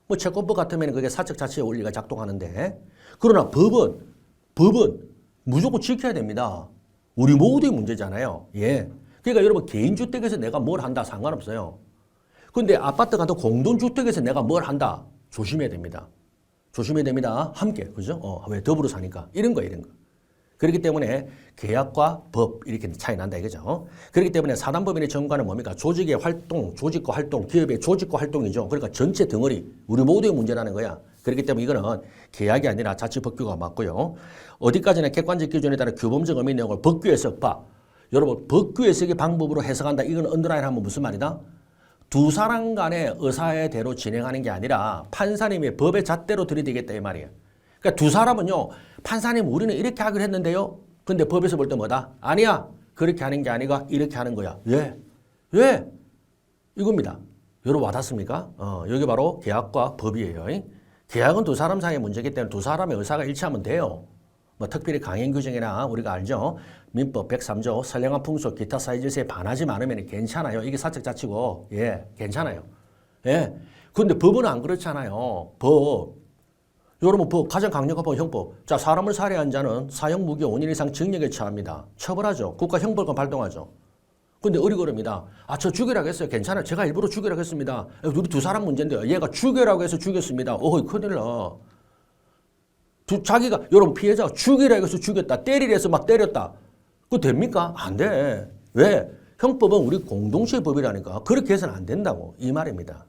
뭐 채권법 같으면 그게 사적 자치의 원리가 작동하는데 그러나 법은 무조건 지켜야 됩니다. 우리 모두의 문제잖아요. 예. 그러니까 여러분 개인주택에서 내가 뭘 한다 상관없어요. 근데 아파트 같은 공동주택에서 내가 뭘 한다 조심해야 됩니다. 함께. 그죠? 왜 더불어 사니까. 이런 거. 그렇기 때문에 계약과 법 이렇게 차이 난다 이거죠. 그렇기 때문에 사단법인의 정관은 뭡니까? 조직과 활동, 기업의 조직과 활동이죠. 그러니까 전체 덩어리, 우리 모두의 문제라는 거야. 그렇기 때문에 이거는 계약이 아니라 자치법규가 맞고요. 어디까지나 객관적 기준에 따라 규범적 의미 내용을 법규 해석 봐. 여러분 법규 해석의 방법으로 해석한다. 이건 언더라인 하면 무슨 말이다? 두 사람 간의 의사의 대로 진행하는 게 아니라 판사님의 법의 잣대로 들이대겠다 이 말이에요. 그러니까 두 사람은요. 판사님 우리는 이렇게 하기로 했는데요. 근데 법에서 볼 때 뭐다? 아니야. 그렇게 하는 게 아니라 이렇게 하는 거야. 왜? 이겁니다. 여러분 와닿습니까? 여기 바로 계약과 법이에요. 계약은 두 사람 사이의 문제이기 때문에 두 사람의 의사가 일치하면 돼요. 뭐 특별히 강행 규정이나 우리가 알죠. 민법 103조 선량한 풍속 기타 사회질서에 반하지 않으면 괜찮아요. 이게 사적 자치고 예 괜찮아요. 예. 근데 법은 안 그렇잖아요. 법. 여러분 법 가장 강력한 법 형법. 자 사람을 살해한 자는 사형 무기호 5년 이상 징역에 처합니다. 처벌하죠. 국가 형벌권 발동하죠. 근데 어리거립니다. 아, 저 죽이라고 했어요. 괜찮아요. 제가 일부러 죽이라고 했습니다. 우리 두 사람 문제인데요. 얘가 죽이라고 해서 죽였습니다. 어이, 큰일 나. 자기가, 여러분 피해자가 죽이라고 해서 죽였다. 때리라 해서 막 때렸다. 그거 됩니까? 안 돼. 왜? 형법은 우리 공동체의 법이라니까. 그렇게 해서는 안 된다고. 이 말입니다.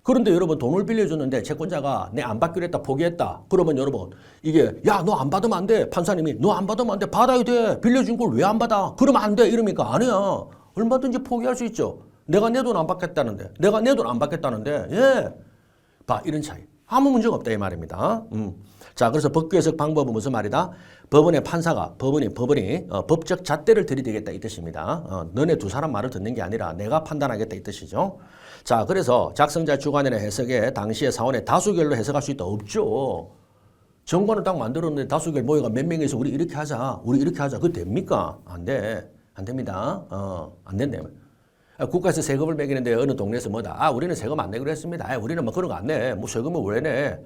그런데 여러분 돈을 빌려줬는데 채권자가 내 안 받기로 했다 포기했다. 그러면 여러분 이게 야 너 안 받으면 안 돼. 판사님이 너 안 받으면 안 돼. 받아야 돼. 빌려준 걸 왜 안 받아? 그러면 안 돼. 이러니까 아니야. 얼마든지 포기할 수 있죠. 내가 내 돈 안 받겠다는데. 내가 내 돈 안 받겠다는데. 예. 봐 이런 차이. 아무 문제가 없다 이 말입니다. 자 그래서 법규 해석 방법은 무슨 말이다? 법원의 판사가 법원이 법적 잣대를 들이대겠다 이 뜻입니다. 너네 두 사람 말을 듣는 게 아니라 내가 판단하겠다 이 뜻이죠. 자 그래서 작성자 주관이나 해석에 당시의 사원의 다수결로 해석할 수 있다 없죠. 정관을 딱 만들었는데 다수결 모여가 몇 명이서 우리 이렇게 하자 그거 됩니까? 안 돼. 안 됩니다. 안 된다. 국가에서 세금을 매기는데 어느 동네에서 뭐다. 아 우리는 세금 안 내기로 했습니다. 아, 우리는 뭐 그런 거 안 내. 뭐 세금을 왜 내?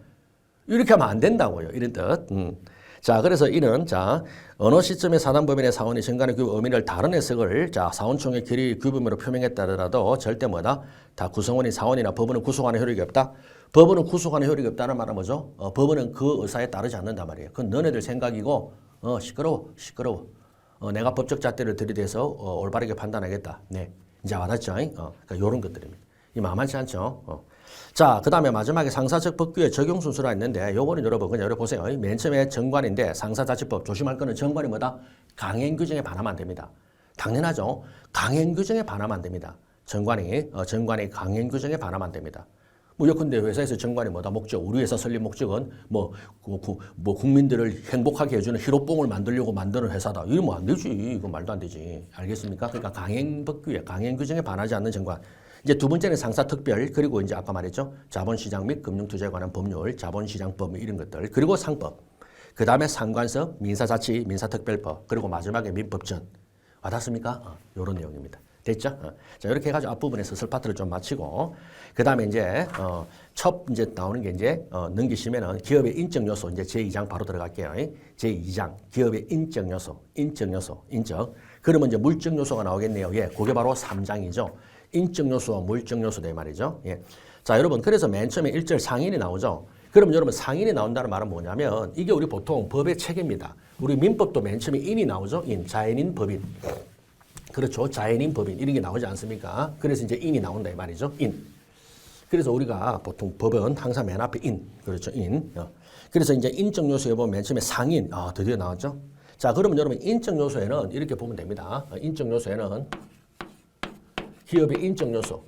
이렇게 하면 안 된다고요. 이런 뜻. 자, 그래서 이는 자 어느 시점에 사단법인의 사원이 정관의 규범 의미를 다른 해석을 자 사원총회 결의 규범으로 표명했다더라도 절대 뭐다 다 구성원이 사원이나 법원은 구속하는 효력이 없다. 법원은 구속하는 효력이 없다는 말은 뭐죠? 법원은 그 의사에 따르지 않는단 말이에요. 그건 너네들 생각이고 시끄러워. 내가 법적 잣대를 들이대서 올바르게 판단하겠다. 네, 이제 와닿죠? 그러니까 이런 것들입니다. 이 만만치 않죠? 자, 그 다음에 마지막에 상사적 법규의 적용 순서가 있는데 요거는 여러분 그냥 여러분 보세요. 맨 처음에 정관인데 상사자치법 조심할 거는 정관이 뭐다? 강행 규정에 반하면 안 됩니다. 당연하죠. 강행 규정에 반하면 안 됩니다. 정관이 강행 규정에 반하면 안 됩니다. 뭐 예컨대 회사에서 정관이 뭐다? 목적. 우리 회사 설립 목적은 뭐 국민들을 행복하게 해주는 희로뽕을 만들려고 만드는 회사다. 이러면 안 되지. 이거 말도 안 되지. 알겠습니까? 그러니까 강행 법규에 강행 규정에 반하지 않는 정관. 이제 두 번째는 상사특별, 그리고 이제 아까 말했죠. 자본시장 및 금융투자에 관한 법률, 자본시장법 이런 것들, 그리고 상법. 그 다음에 상관성, 민사자치, 민사특별법, 그리고 마지막에 민법전. 와닿습니까? 이런 내용입니다. 됐죠? 자, 이렇게 해가지고 앞부분에 서술 파트를 좀 마치고, 그 다음에 이제, 이제 나오는 게 이제, 넘기시면은 기업의 인적 요소, 이제 제2장 바로 들어갈게요. 제2장, 기업의 인적 요소. 그러면 이제 물적 요소가 나오겠네요. 예, 그게 바로 3장이죠. 인적 요소와 물적 요소다 이 말이죠. 예. 자, 여러분 그래서 맨 처음에 1절 상인이 나오죠. 그러면 여러분 상인이 나온다는 말은 뭐냐면 이게 우리 보통 법의 체계입니다. 우리 민법도 맨 처음에 인이 나오죠. 자연인 법인. 그렇죠. 자연인 법인 이런 게 나오지 않습니까? 그래서 이제 인이 나온다 이 말이죠. 인. 그래서 우리가 보통 법은 항상 맨 앞에 인. 그렇죠. 인. 그래서 이제 인적 요소에 보면 맨 처음에 상인. 드디어 나왔죠. 자, 그러면 여러분 인적 요소에는 이렇게 보면 됩니다. 인적 요소에는 기업의 인적 요소.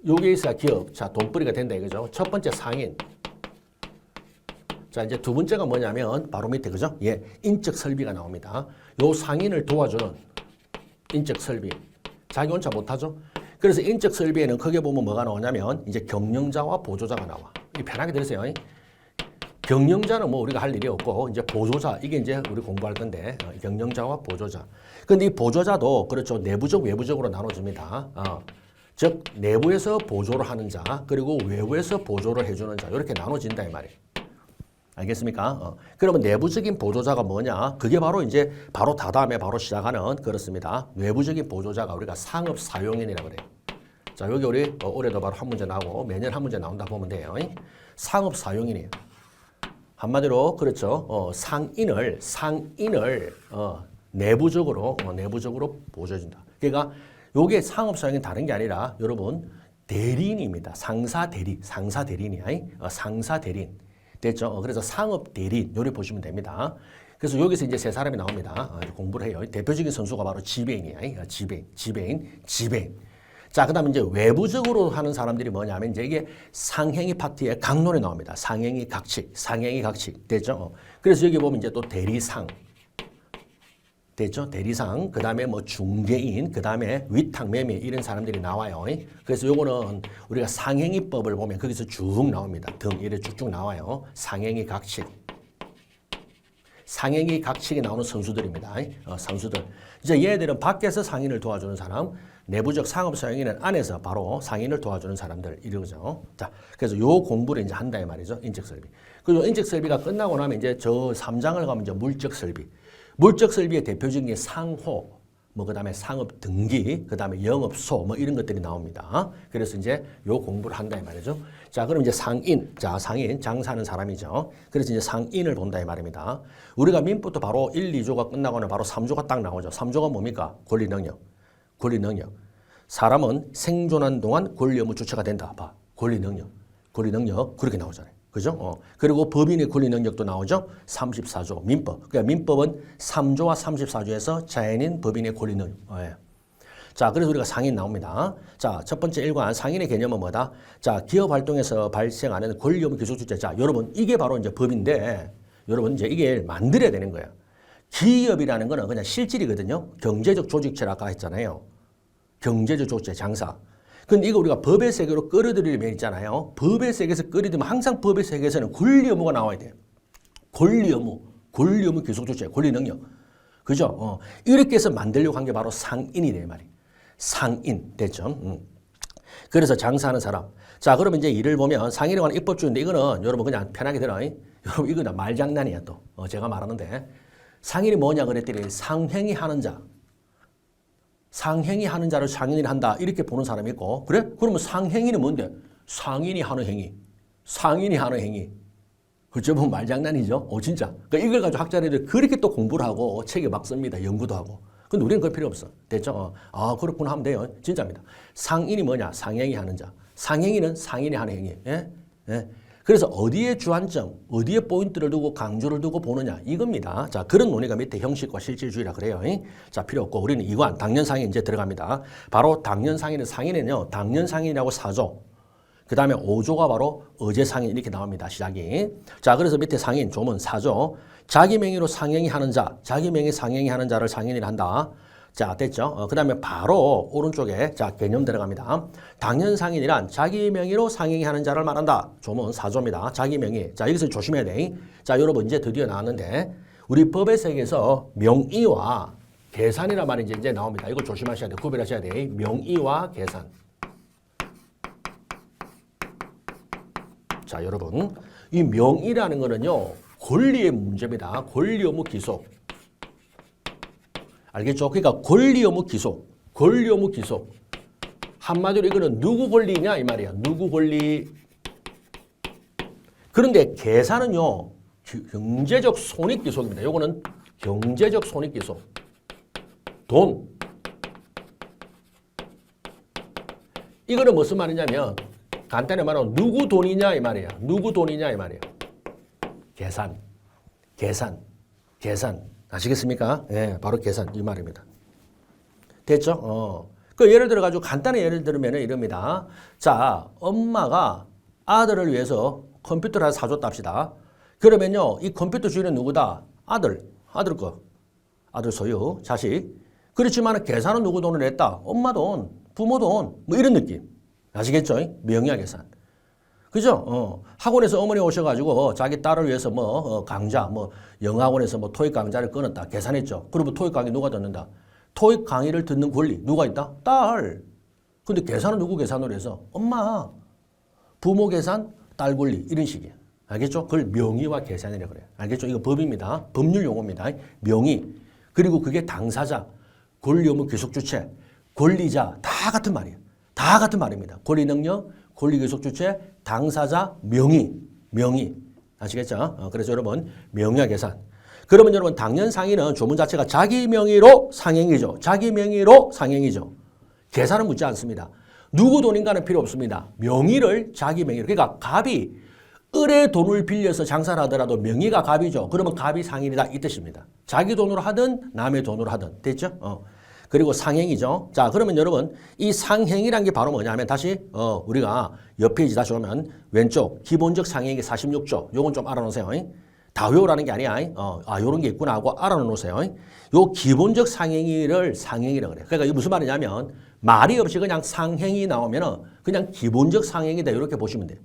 요게 있어야 기업. 자, 돈벌이가 된다 이거죠. 첫 번째 상인. 자, 이제 두 번째가 뭐냐면 바로 밑에 그죠? 예, 인적 설비가 나옵니다. 요 상인을 도와주는 인적 설비. 자기 혼자 못하죠? 그래서 인적 설비에는 크게 보면 뭐가 나오냐면 이제 경영자와 보조자가 나와. 이 편하게 들으세요. 경영자는 뭐 우리가 할 일이 없고 이제 보조자 이게 이제 우리 공부할 건데 경영자와 보조자. 근데 이 보조자도 그렇죠. 내부적 외부적으로 나눠집니다. 즉 내부에서 보조를 하는 자 그리고 외부에서 보조를 해주는 자 이렇게 나눠진다 이 말이에요. 알겠습니까? 그러면 내부적인 보조자가 뭐냐? 그게 바로 이제 바로 다음에 바로 시작하는 그렇습니다. 외부적인 보조자가 우리가 상업 사용인이라고 그래요. 자 여기 우리 올해도 바로 한 문제 나오고 매년 한 문제 나온다 보면 돼요. 상업 사용인이에요. 한마디로 그렇죠. 상인을 내부적으로 보조해준다. 그러니까 요게 상업 사용이 다른 게 아니라 여러분 대리인입니다. 상사 대리인이야. 상사 대리인. 됐죠? 그래서 상업 대리인 요리 보시면 됩니다. 그래서 여기서 이제 세 사람이 나옵니다. 공부를 해요. 대표적인 선수가 바로 지배인이야. 지배인. 자, 그 다음에 이제 외부적으로 하는 사람들이 뭐냐면 이제 이게 상행위 파트의 강론에 나옵니다. 상행위 각칙. 됐죠? 그래서 여기 보면 이제 또 대리상. 됐죠? 대리상, 그 다음에 뭐 중개인, 그 다음에 위탁매매 이런 사람들이 나와요. 그래서 요거는 우리가 상행위법을 보면 거기서 쭉 나옵니다. 등 이렇게 쭉쭉 나와요. 상행위 각칙. 상행위 각칙이 나오는 선수들입니다. 선수들. 이제 얘들은 밖에서 상인을 도와주는 사람, 내부적 상업사용인은 안에서 바로 상인을 도와주는 사람들 이러죠. 자, 그래서 요 공부를 이제 한다 이 말이죠. 인적설비. 그리고 인적설비가 끝나고 나면 이제 저 3장을 가면 이제 물적설비. 물적설비의 대표적인 게 상호, 뭐 그다음에 상업 등기, 그다음에 영업소 뭐 이런 것들이 나옵니다. 그래서 이제 요 공부를 한다 이 말이죠. 자, 그럼 이제 상인, 자 상인 장사하는 사람이죠. 그래서 이제 상인을 본다 이 말입니다. 우리가 민부터 바로 1, 2조가 끝나고는 바로 3조가 딱 나오죠. 3조가 뭡니까? 권리 능력, 권리 능력. 사람은 생존한 동안 권리 의무 주체가 된다. 봐, 권리 능력, 권리 능력 그렇게 나오잖아요. 그죠? 그리고 법인의 권리 능력도 나오죠. 34조 민법. 그러니까 민법은 3조와 34조에서 자연인 법인의 권리 능력. 자, 그래서 우리가 상인 나옵니다. 자, 첫 번째 일관 상인의 개념은 뭐다? 자, 기업 활동에서 발생하는 권리 의무 기속 주체. 자, 여러분 이게 바로 이제 법인데, 여러분 이제 이게 만들어야 되는 거예요. 기업이라는 거는 그냥 실질이거든요. 경제적 조직체라 아까 했잖아요. 경제적 조직체 장사. 근데 이거 우리가 법의 세계로 끌어들이려면 있잖아요. 법의 세계에서 끌어들이면 항상 법의 세계에서는 권리 의무가 나와야 돼요. 권리 의무, 권리 의무 기속 조치, 권리 능력. 그죠? 이렇게 해서 만들려고 한 게 바로 상인이래 말이에요. 상인 됐죠? 그래서 장사하는 사람. 자, 그러면 이제 이를 보면 상인에 관한 입법주의인데 이거는 여러분 그냥 편하게 들어. 여러분 이거 말장난이야 또. 제가 말하는데 상인이 뭐냐 그랬더니 상행위 하는 자. 상행위 하는 자를 상인이 한다 이렇게 보는 사람이 있고, 그래? 그러면 상행위는 뭔데? 상인이 하는 행위, 상인이 하는 행위. 그죠? 뭐 말장난이죠. 진짜. 그러니까 이걸 가지고 학자들이 그렇게 또 공부를 하고 책에 막 씁니다. 연구도 하고. 근데 우리는 그럴 필요 없어. 됐죠? 그렇구나 하면 돼요. 진짜입니다. 상인이 뭐냐? 상행위 하는 자. 상행위는 상인이 하는 행위. 예? 예? 그래서 어디에 주안점, 어디에 포인트를 두고 강조를 두고 보느냐 이겁니다. 자, 그런 논의가 밑에 형식과 실질주의라 그래요. 자, 필요 없고 우리는 이관 당년상인 이제 들어갑니다. 바로 당년상인은 상인은요. 당년상인이라고 4조. 그 다음에 5조가 바로 어제상인 이렇게 나옵니다. 시작이. 자, 그래서 밑에 상인 조문 4조. 자기 명의로 상행위 하는 자, 자기 명의 상행위 하는 자를 상인이라 한다. 자, 됐죠? 그 다음에 바로 오른쪽에 자 개념 들어갑니다. 당연상인이란 자기 명의로 상행위 하는 자를 말한다. 조문 4조입니다. 자기 명의. 자, 여기서 조심해야 돼. 자, 여러분 이제 드디어 나왔는데 우리 법의 세계에서 명의와 계산이란 말이 이제 나옵니다. 이거 조심하셔야 돼. 구별하셔야 돼. 명의와 계산. 자, 여러분 이 명의라는 거는요 권리의 문제입니다. 권리 의무 기속. 알겠죠? 그러니까 권리 의무 기속, 권리 의무 기속. 한마디로 이거는 누구 권리냐 이 말이야. 누구 권리. 그런데 계산은요 경제적 손익 기속입니다. 요거는 경제적 손익 기속. 돈. 이거는 무슨 말이냐면 간단히 말하면 누구 돈이냐 이 말이야. 누구 돈이냐 이 말이야. 계산, 계산, 계산. 아시겠습니까? 예, 바로 계산 이 말입니다. 됐죠? 그 예를 들어 가지고 간단히 예를 들면 이럽니다. 자, 엄마가 아들을 위해서 컴퓨터를 하나 사줬다 합시다. 그러면요, 이 컴퓨터 주인은 누구다? 아들 거, 아들 소유, 자식. 그렇지만 계산은 누구 돈을 냈다? 엄마 돈, 부모 돈, 뭐 이런 느낌. 아시겠죠? 명의와 계산. 그죠? 학원에서 어머니 오셔가지고 자기 딸을 위해서 강좌, 영어학원에서 토익 강좌를 끊었다. 계산했죠. 그러면 토익 강의 누가 듣는다? 토익 강의를 듣는 권리 누가 있다? 딸. 근데 계산은 누구 계산으로 해서? 엄마. 부모 계산, 딸 권리 이런 식이에요. 알겠죠? 그걸 명의와 계산이라고 그래요. 알겠죠? 이거 법입니다. 법률 용어입니다. 명의. 그리고 그게 당사자, 권리 의무 귀속 주체, 권리자 다 같은 말이에요. 다 같은 말입니다. 권리 능력, 권리 귀속 주체, 당사자, 명의. 아시겠죠? 그래서 여러분 명의와 계산. 그러면 여러분 당연상인은 조문 자체가 자기 명의로 상행이죠. 자기 명의로 상행이죠. 계산은 묻지 않습니다. 누구 돈인가는 필요 없습니다. 명의를 자기 명의로. 그러니까 갑이 을의 돈을 빌려서 장사를 하더라도 명의가 갑이죠. 그러면 갑이 상인이다 이 뜻입니다. 자기 돈으로 하든 남의 돈으로 하든. 됐죠? 그리고 상행이죠. 자, 그러면 여러분 이 상행이란 게 바로 뭐냐면 다시 우리가 옆 페이지 다시 오면 왼쪽 기본적 상행이 46조. 요건 좀 알아놓으세요. 다 외우라는 게 아니야. 요런 게 있구나 하고 알아놓으세요. 요 기본적 상행위를 상행위라고 그래. 그러니까 이게 무슨 말이냐면 말이 없이 그냥 상행이 나오면은 그냥 기본적 상행이다. 이렇게 보시면 돼.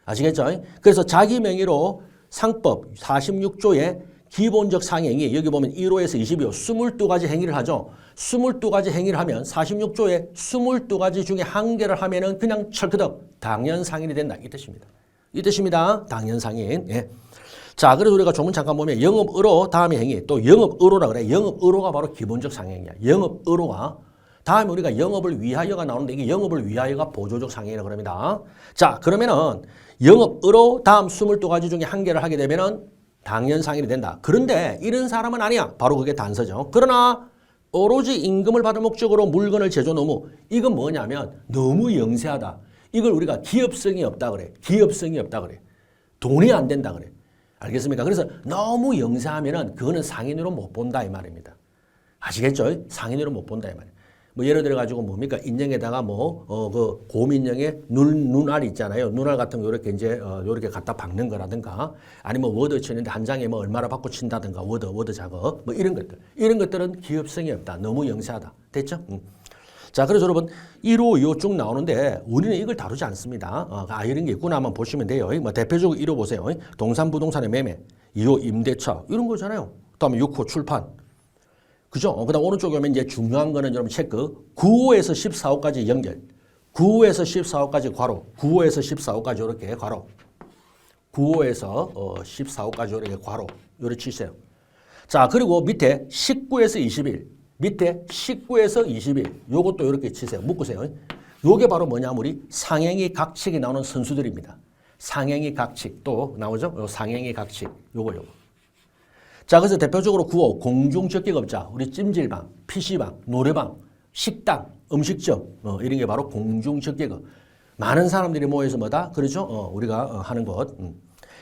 아시겠죠? 그래서 자기 명의로 상법 46조의 기본적 상행이 여기 보면 1호에서 22호 22가지 행위를 하죠. 22가지 행위를 하면 46조의 22가지 중에 한 개를 하면은 그냥 철크덕 당연상인이 된다. 이 뜻입니다. 이 뜻입니다. 당연상인. 예. 자, 그래서 우리가 조문 잠깐 보면 영업의로 다음에 행위 또 영업의로라 그래. 영업의로가 바로 기본적 상행이야. 영업의로가 다음에 우리가 영업을 위하여가 나오는데 이게 영업을 위하여가 보조적 상행이라고 합니다. 자, 그러면은 영업의로 다음 22가지 중에 한 개를 하게 되면은 당연상인이 된다. 그런데 이런 사람은 아니야. 바로 그게 단서죠. 그러나 오로지 임금을 받을 목적으로 물건을 제조 너무 이건 뭐냐면 너무 영세하다. 이걸 우리가 기업성이 없다 그래. 기업성이 없다 그래. 돈이 안 된다 그래. 알겠습니까? 그래서 너무 영세하면은 그거는 상인으로 못 본다 이 말입니다. 아시겠죠? 상인으로 못 본다 이 말이에요. 뭐 예를 들어 가지고 뭡니까? 인형에다가 그 곰인형의 눈알 있잖아요. 눈알 같은 거 이렇게 이제 이렇게 갖다 박는 거라든가 아니면 워드 치는데 한 장에 뭐 얼마나 받고 친다든가 워드 작업 뭐 이런 것들. 이런 것들은 기업성이 없다. 너무 영세하다. 됐죠? 자, 그래서 여러분 1호, 2호 쭉 나오는데 우리는 이걸 다루지 않습니다. 이런 게 있구나 한번 보시면 돼요. 뭐 대표적으로 1호 보세요. 동산 부동산의 매매, 2호 임대차 이런 거잖아요. 그다음에 6호 출판. 그죠? 그다음 오른쪽에 오면 이제 중요한 거는 여러분 체크. 9호에서 14호까지 연결. 9호에서 14호까지 괄호. 9호에서 14호까지 이렇게 괄호. 9호에서 14호까지 이렇게 괄호. 요렇게 치세요. 자, 그리고 밑에 19에서 21. 밑에 19에서 21. 요것도 이렇게 치세요. 묶으세요. 요게 바로 뭐냐면 우리 상행위 각칙이 나오는 선수들입니다. 상행위 각칙 또 나오죠? 요 상행위 각칙. 요거. 자, 그래서 대표적으로 9호 공중적객업자, 우리 찜질방, PC방, 노래방, 식당, 음식점 이런 게 바로 공중적객업. 많은 사람들이 모여서 뭐다? 그렇죠? 우리가 하는 것.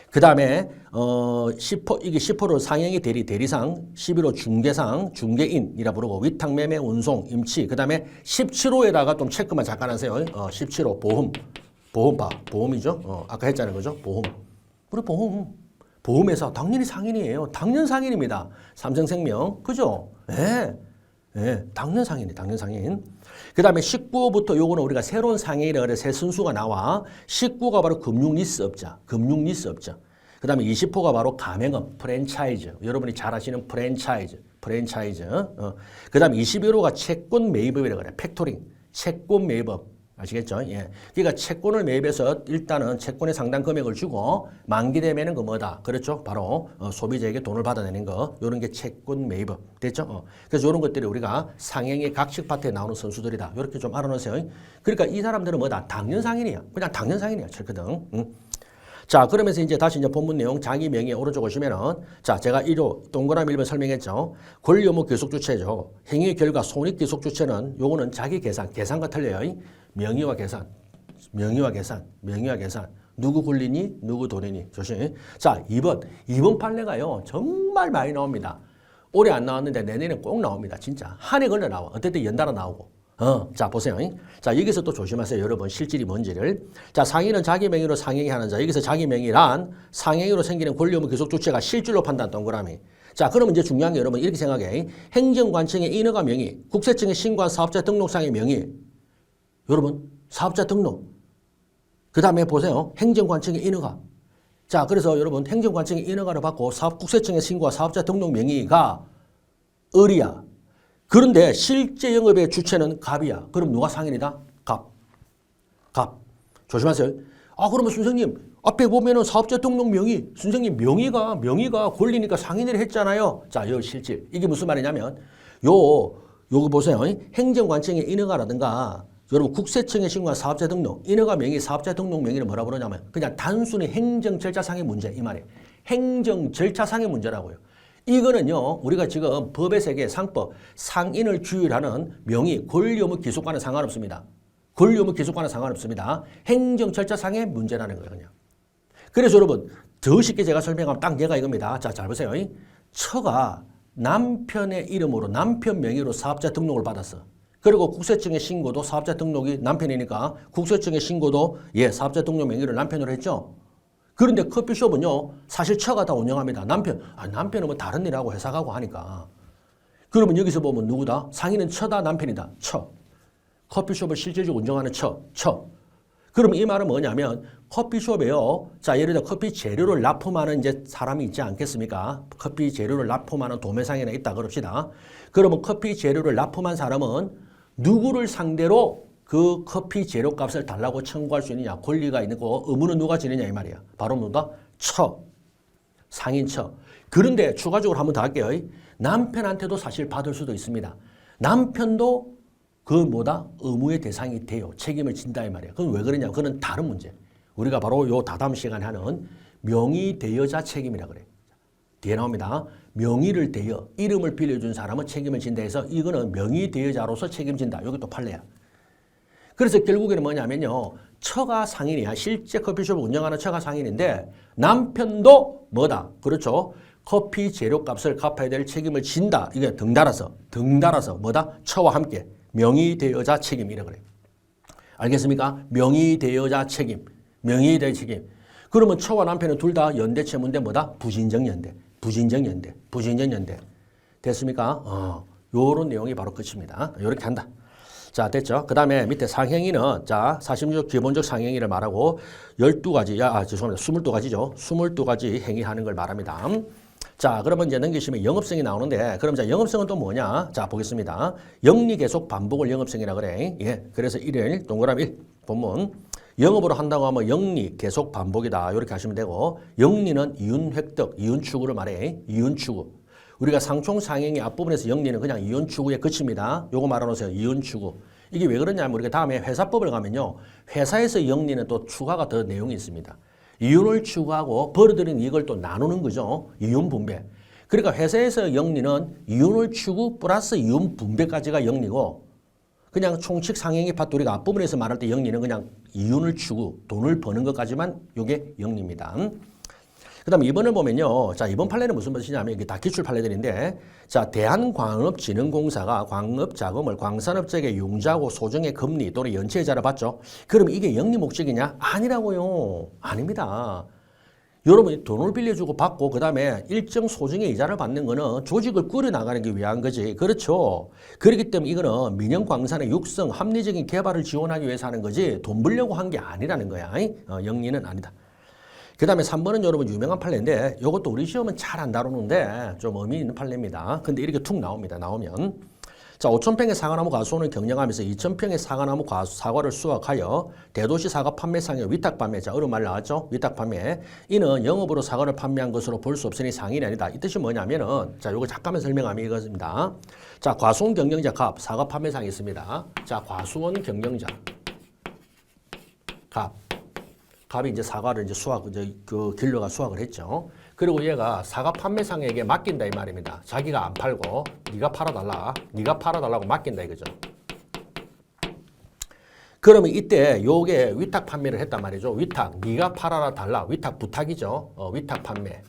그 다음에 10호 이게 10호로 상행위 대리상, 11호 중개상, 중개인이라 부르고 위탁 매매, 운송, 임치. 그 다음에 17호에다가 좀 체크만 잠깐 하세요. 17호 보험이죠. 아까 했잖아요, 그죠? 보험. 우리 보험회사 당연히 상인이에요. 당연 상인입니다. 삼성생명, 그죠? 예, 당연 상인이, 당연 상인. 그 다음에 19호부터 요거는 우리가 새로운 상인이라 그래 새 순수가 나와. 19호가 바로 금융리스업자. 그 다음에 20호가 바로 가맹업, 프랜차이즈. 여러분이 잘 아시는 프랜차이즈. 그 다음에 21호가 채권 매입업이라 그래. 팩토링, 채권 매입업. 아시겠죠? 예. 그러니까 채권을 매입해서 일단은 채권의 상당 금액을 주고 만기되면은 그 뭐다? 그렇죠? 바로 소비자에게 돈을 받아내는 거. 요런 게 채권 매입업. 됐죠? 그래서 요런 것들이 우리가 상행의 각식 파트에 나오는 선수들이다. 요렇게 좀 알아놓으세요. 그러니까 이 사람들은 뭐다? 당연상인이야. 그냥 당연상인이야. 철거등. 자, 그러면서 이제 다시 이제 본문 내용 자기 명의 오른쪽 오시면은 자, 제가 1호 동그라미 1번 설명했죠. 권리 의무 귀속 주체죠. 행위 결과 손익 귀속 주체는 요거는 자기 계산과 틀려요. 명의와 계산. 누구 권리니? 누구 돈이니? 조심. 자, 2번 판례가요. 정말 많이 나옵니다. 올해 안 나왔는데 내년에 꼭 나옵니다. 진짜. 한 해 걸려 나와. 어쨌든 연달아 나오고. 자, 보세요. 자, 여기서 또 조심하세요. 여러분, 실질이 뭔지를. 자, 상인은 자기 명의로 상행위 하는 자. 여기서 자기 명의란 상행위로 생기는 권리 의무 귀속 주체가 실질로 판단 동그라미. 자, 그러면 이제 중요한 게 여러분 이렇게 생각해. 행정관청의 인허가 명의, 국세청의 신고한 사업자 등록상의 명의. 여러분, 사업자 등록. 그 다음에 보세요. 행정관청의 인허가. 자, 그래서 여러분, 행정관청의 인허가를 받고 국세청에 신고한 사업자 등록 명의가 을이야. 그런데 실제 영업의 주체는 갑이야. 그럼 누가 상인이다? 갑. 조심하세요. 그러면 선생님, 앞에 보면은 사업자 등록 명의, 선생님 명의가 권리니까 상인을 했잖아요. 자, 요 실질. 이게 무슨 말이냐면, 요거 보세요. 행정관청의 인허가라든가, 여러분 국세청에 신고한 사업자 등록, 인허가 명의, 사업자 등록 명의를 뭐라 그러냐면 그냥 단순히 행정 절차상의 문제 이 말이에요. 행정 절차상의 문제라고요. 이거는요 우리가 지금 법의 세계 상법 상인을 규율하는 명의, 권리 의무 귀속과는 상관없습니다. 권리 의무 귀속과는 상관없습니다. 행정 절차상의 문제라는 거예요. 그냥. 그래서 여러분 더 쉽게 제가 설명하면 딱 얘가 이겁니다. 자, 잘 보세요. 처가 남편의 이름으로 남편 명의로 사업자 등록을 받았어. 그리고 국세청에 신고도 사업자 등록이 남편이니까 국세청에 신고도 사업자 등록 명의를 남편으로 했죠. 그런데 커피숍은요, 사실 처가 다 운영합니다. 남편은 뭐 다른 일하고 회사 가고 하니까. 그러면 여기서 보면 누구다? 상인은 처다, 남편이다. 처. 커피숍을 실질적으로 운영하는 처. 그럼 이 말은 뭐냐면 커피숍에요. 자, 예를 들어 커피 재료를 납품하는 이제 사람이 있지 않겠습니까? 커피 재료를 납품하는 도매상이나 있다 그럽시다. 그러면 커피 재료를 납품한 사람은 누구를 상대로 그 커피 재료 값을 달라고 청구할 수 있느냐, 권리가 있는 거, 의무는 누가 지느냐 이 말이야. 바로 누가? 상인 처. 그런데 추가적으로 한번 더 할게요. 남편한테도 사실 받을 수도 있습니다. 남편도 의무의 대상이 돼요. 책임을 진다 이 말이에요. 그건 왜 그러냐면 그건 다른 문제. 우리가 바로 요 다다음 시간에 하는 명의대여자 책임이라 그래요. 뒤에 나옵니다. 명의를 대여, 이름을 빌려준 사람은 책임을 진다 해서 이거는 명의대여자로서 책임진다. 여기 또 판례야. 그래서 결국에는 뭐냐면요. 처가 상인이야. 실제 커피숍을 운영하는 처가 상인인데 남편도 뭐다? 그렇죠. 커피 재료값을 갚아야 될 책임을 진다. 이게 등달아서 뭐다? 처와 함께 명의대여자 책임이라 그래요. 알겠습니까? 명의대여자 책임. 그러면 처와 남편은 둘 다 연대채무인데 뭐다? 부진정연대. 됐습니까? 요런 내용이 바로 끝입니다. 요렇게 한다. 자, 됐죠? 그 다음에 밑에 상행위는, 자, 46조 기본적 상행위를 말하고 12가지, 22가지죠. 22가지 행위하는 걸 말합니다. 자, 그러면 이제 넘기시면 영업성이 나오는데, 그럼 자, 영업성은 또 뭐냐? 자, 보겠습니다. 영리 계속 반복을 영업성이라 그래. 예. 그래서 1일, 동그라미 1, 본문. 영업으로 한다고 하면 영리 계속 반복이다. 이렇게 하시면 되고, 영리는 이윤 획득, 이윤 추구를 말해. 이윤 추구. 우리가 상총상행의 앞부분에서 영리는 그냥 이윤 추구에 그칩니다. 요거 말아놓으세요. 이윤 추구. 이게 왜 그러냐면 우리가 다음에 회사법을 가면요. 회사에서 영리는 또 추가가 더 내용이 있습니다. 이윤을 추구하고 벌어들인 이익을 또 나누는 거죠. 이윤 분배. 그러니까 회사에서 영리는 이윤을 추구 플러스 이윤 분배까지가 영리고 그냥 총칙 상행의 파트 우리가 앞부분에서 말할 때 영리는 그냥 이윤을 추구, 돈을 버는 것까지만 이게 영리입니다. 그 다음에 2번을 보면요. 자, 이번 판례는 무슨 뜻이냐면 이게 다 기출 판례들인데 자, 대한광업진흥공사가 광업자금을 광산업적에 융자하고 소정의 금리 또는 연체이자를 받죠. 그럼 이게 영리 목적이냐? 아니라고요. 아닙니다. 여러분이 돈을 빌려주고 받고 그 다음에 일정 소정의 이자를 받는 거는 조직을 꾸려나가는 게 위한 거지. 그렇죠. 그렇기 때문에 이거는 민영광산의 육성, 합리적인 개발을 지원하기 위해서 하는 거지 돈 벌려고 한 게 아니라는 거야. 영리는 아니다. 그 다음에 3번은 여러분 유명한 판례인데 이것도 우리 시험은 잘 안 다루는데 좀 의미 있는 판례입니다. 근데 이렇게 툭 나옵니다. 나오면 자 5,000평의 사과나무 과수원을 경영하면서 2,000평의 사과나무 사과를 수확하여 대도시 사과 판매상의 위탁 판매. 자 어려운 말 나왔죠? 위탁 판매. 이는 영업으로 사과를 판매한 것으로 볼 수 없으니 상인이 아니다. 이 뜻이 뭐냐면은 자 요거 잠깐만 설명하면 이것입니다. 자 과수원 경영자 갑 사과 판매상이 있습니다. 자 과수원 경영자 갑이 이제 사과를 이제 그 길러가 수확을 했죠. 그리고 얘가 사과 판매상에게 맡긴다 이 말입니다. 자기가 안 팔고 네가 팔아달라고 맡긴다 이거죠. 그러면 이때 요게 위탁 판매를 했단 말이죠. 위탁, 네가 팔아라 달라. 위탁 부탁이죠. 위탁 판매.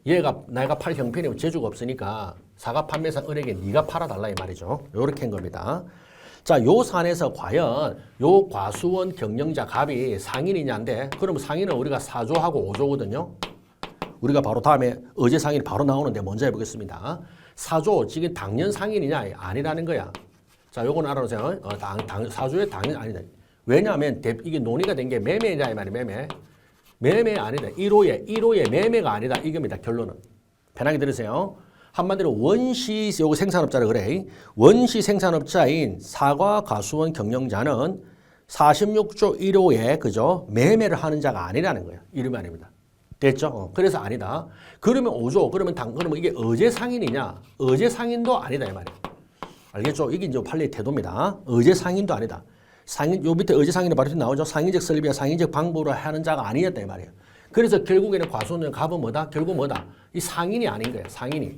얘가 내가 팔 형편이 재주가 없으니까 사과 판매상 은행에 네가 팔아달라 이 말이죠. 요렇게 한 겁니다. 자, 요 산에서 과연 요 과수원 경영자 갑이 상인이냐인데 그러면 상인은 우리가 4조하고 5조거든요. 우리가 바로 다음에 어제 상인이 바로 나오는데 먼저 해보겠습니다. 4조 지금 당연 상인이냐? 아니라는 거야. 자, 요건 알아보세요. 4조의 당연 아니다. 왜냐하면 이게 논의가 된 게 매매냐 이 말이에요. 매매 아니다. 1호의 매매가 아니다. 이겁니다. 결론은. 편하게 들으세요. 한마디로 원시 요거 생산업자라 그래. 원시 생산업자인 사과 가수원 경영자는 46조 1호에 그죠? 매매를 하는 자가 아니라는 거예요. 이름이 아닙니다. 됐죠? 그래서 아니다. 그러면 5조. 그러면 이게 어제 상인이냐? 어제 상인도 아니다 이 말이에요. 알겠죠? 이게 이제 판례의 태도입니다. 어제 상인도 아니다. 요 밑에 어제 상인은 바로 나오죠. 상인적 설비와 상인적 방법으로 하는 자가 아니었다 이 말이에요. 그래서 결국에는 과수원 갑은 뭐다? 결국 뭐다? 이 상인이 아닌 거예요. 상인이.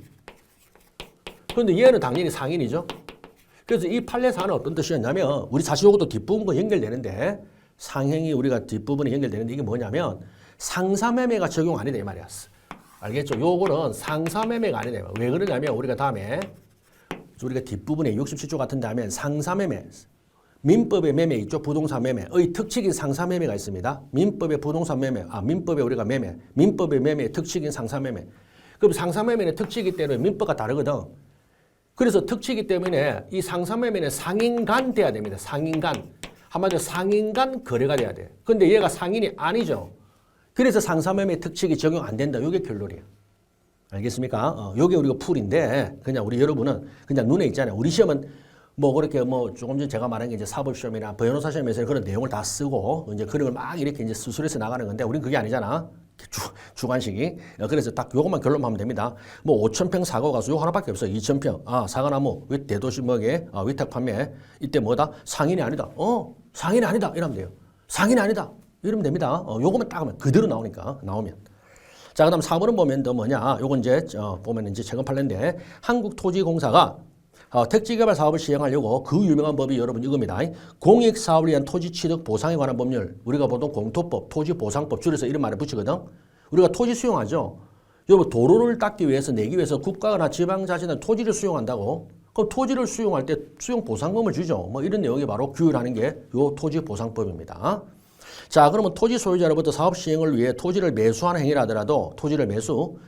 그런데 얘는 당연히 상인이죠. 그래서 이 판례사는 어떤 뜻이었냐면 우리 사실 이것도 뒷부분과 연결되는데 상행이 우리가 뒷부분에 연결되는데 이게 뭐냐면 상사매매가 적용 아니다 이 말이야. 알겠죠? 요거는 상사매매가 아니다. 왜 그러냐면 우리가 다음에 우리가 뒷부분에 67조 같은 데 하면 상사매매 민법의 매매 있죠. 부동산 매매의 특칙인 상사매매가 있습니다. 민법의 부동산 매매, 민법의 우리가 매매, 민법의 매매의 특칙인 상사매매. 그럼 상사매매는 특칙이기 때문에 민법과 다르거든. 그래서 특칙이기 때문에 이 상사매매는 상인 간 돼야 됩니다. 상인 간. 한마디로 상인 간 거래가 돼야 돼. 근데 얘가 상인이 아니죠. 그래서 상사매매 특칙이 적용 안 된다. 이게 결론이에요. 알겠습니까? 요게 우리가 풀인데 그냥 우리 여러분은 그냥 눈에 있잖아요. 우리 시험은 뭐 그렇게 뭐 조금 전에 제가 말한 게 이제 사법시험이나 변호사 시험에서 그런 내용을 다 쓰고 이제 그런 걸 막 이렇게 이제 수술해서 나가는 건데 우리는 그게 아니잖아. 주관식이. 그래서 딱 요것만 결론하면 됩니다. 뭐 5,000평 사고 가수 요 하나밖에 없어. 2,000평. 사과나무 대도시 먹에 위탁 판매. 이때 뭐다? 상인이 아니다. 상인이 아니다. 이러면 돼요. 상인이 아니다. 이러면 됩니다. 요것만 딱 하면 그대로 나오니까 나오면. 자, 그다음 4번은 보면 더 뭐냐? 요건 이제 보면 이제 최근 판례인데 한국토지공사가 택지개발 사업을 시행하려고 그 유명한 법이 여러분 이겁니다. 공익사업을 위한 토지 취득 보상에 관한 법률. 우리가 보통 공토법, 토지보상법 줄여서 이런 말을 붙이거든. 우리가 토지 수용하죠. 여러분 도로를 닦기 위해서 내기 위해서 국가나 지방자치는 토지를 수용한다고. 그럼 토지를 수용할 때 수용보상금을 주죠. 뭐 이런 내용이 바로 규율하는 게 요 토지보상법입니다. 자, 그러면 토지 소유자로부터 사업 시행을 위해 토지를 매수하는 행위라 하더라도 토지를 매수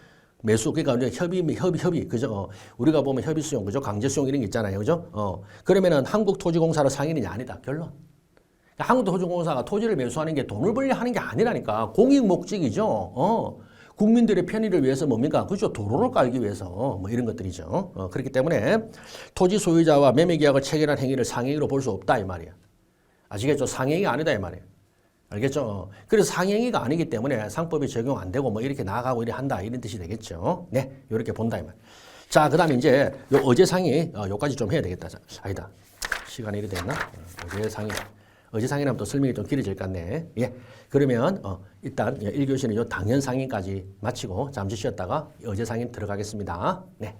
그러니까 이제 협의 그죠? 우리가 보면 협의 수용 그죠? 강제 수용 이런 게 있잖아요, 그죠? 그러면은 한국토지공사로 상인이냐 아니다 결론. 그러니까 한국토지공사가 토지를 매수하는 게 돈을 벌려 하는 게 아니라니까 공익 목적이죠. 국민들의 편의를 위해서 뭡니까? 그죠? 도로를 깔기 위해서 뭐 이런 것들이죠. 그렇기 때문에 토지 소유자와 매매 계약을 체결한 행위를 상행위로 볼 수 없다 이 말이야. 아시겠죠? 상행이 아니다 이 말이에요. 알겠죠? 그래서 상행위가 아니기 때문에 상법이 적용 안 되고 뭐 이렇게 나가고 이렇게 한다 이런 뜻이 되겠죠. 네, 이렇게 본다 이 말. 자, 그다음에 이제 요 어제상이 요까지 좀 해야 되겠다. 아니다. 시간이 이리 됐나? 어제상이라면 또 설명이 좀 길어질 것 같네. 예. 그러면 일단 1교시는 요 당연상인까지 마치고 잠시 쉬었다가 어제상인 들어가겠습니다. 네.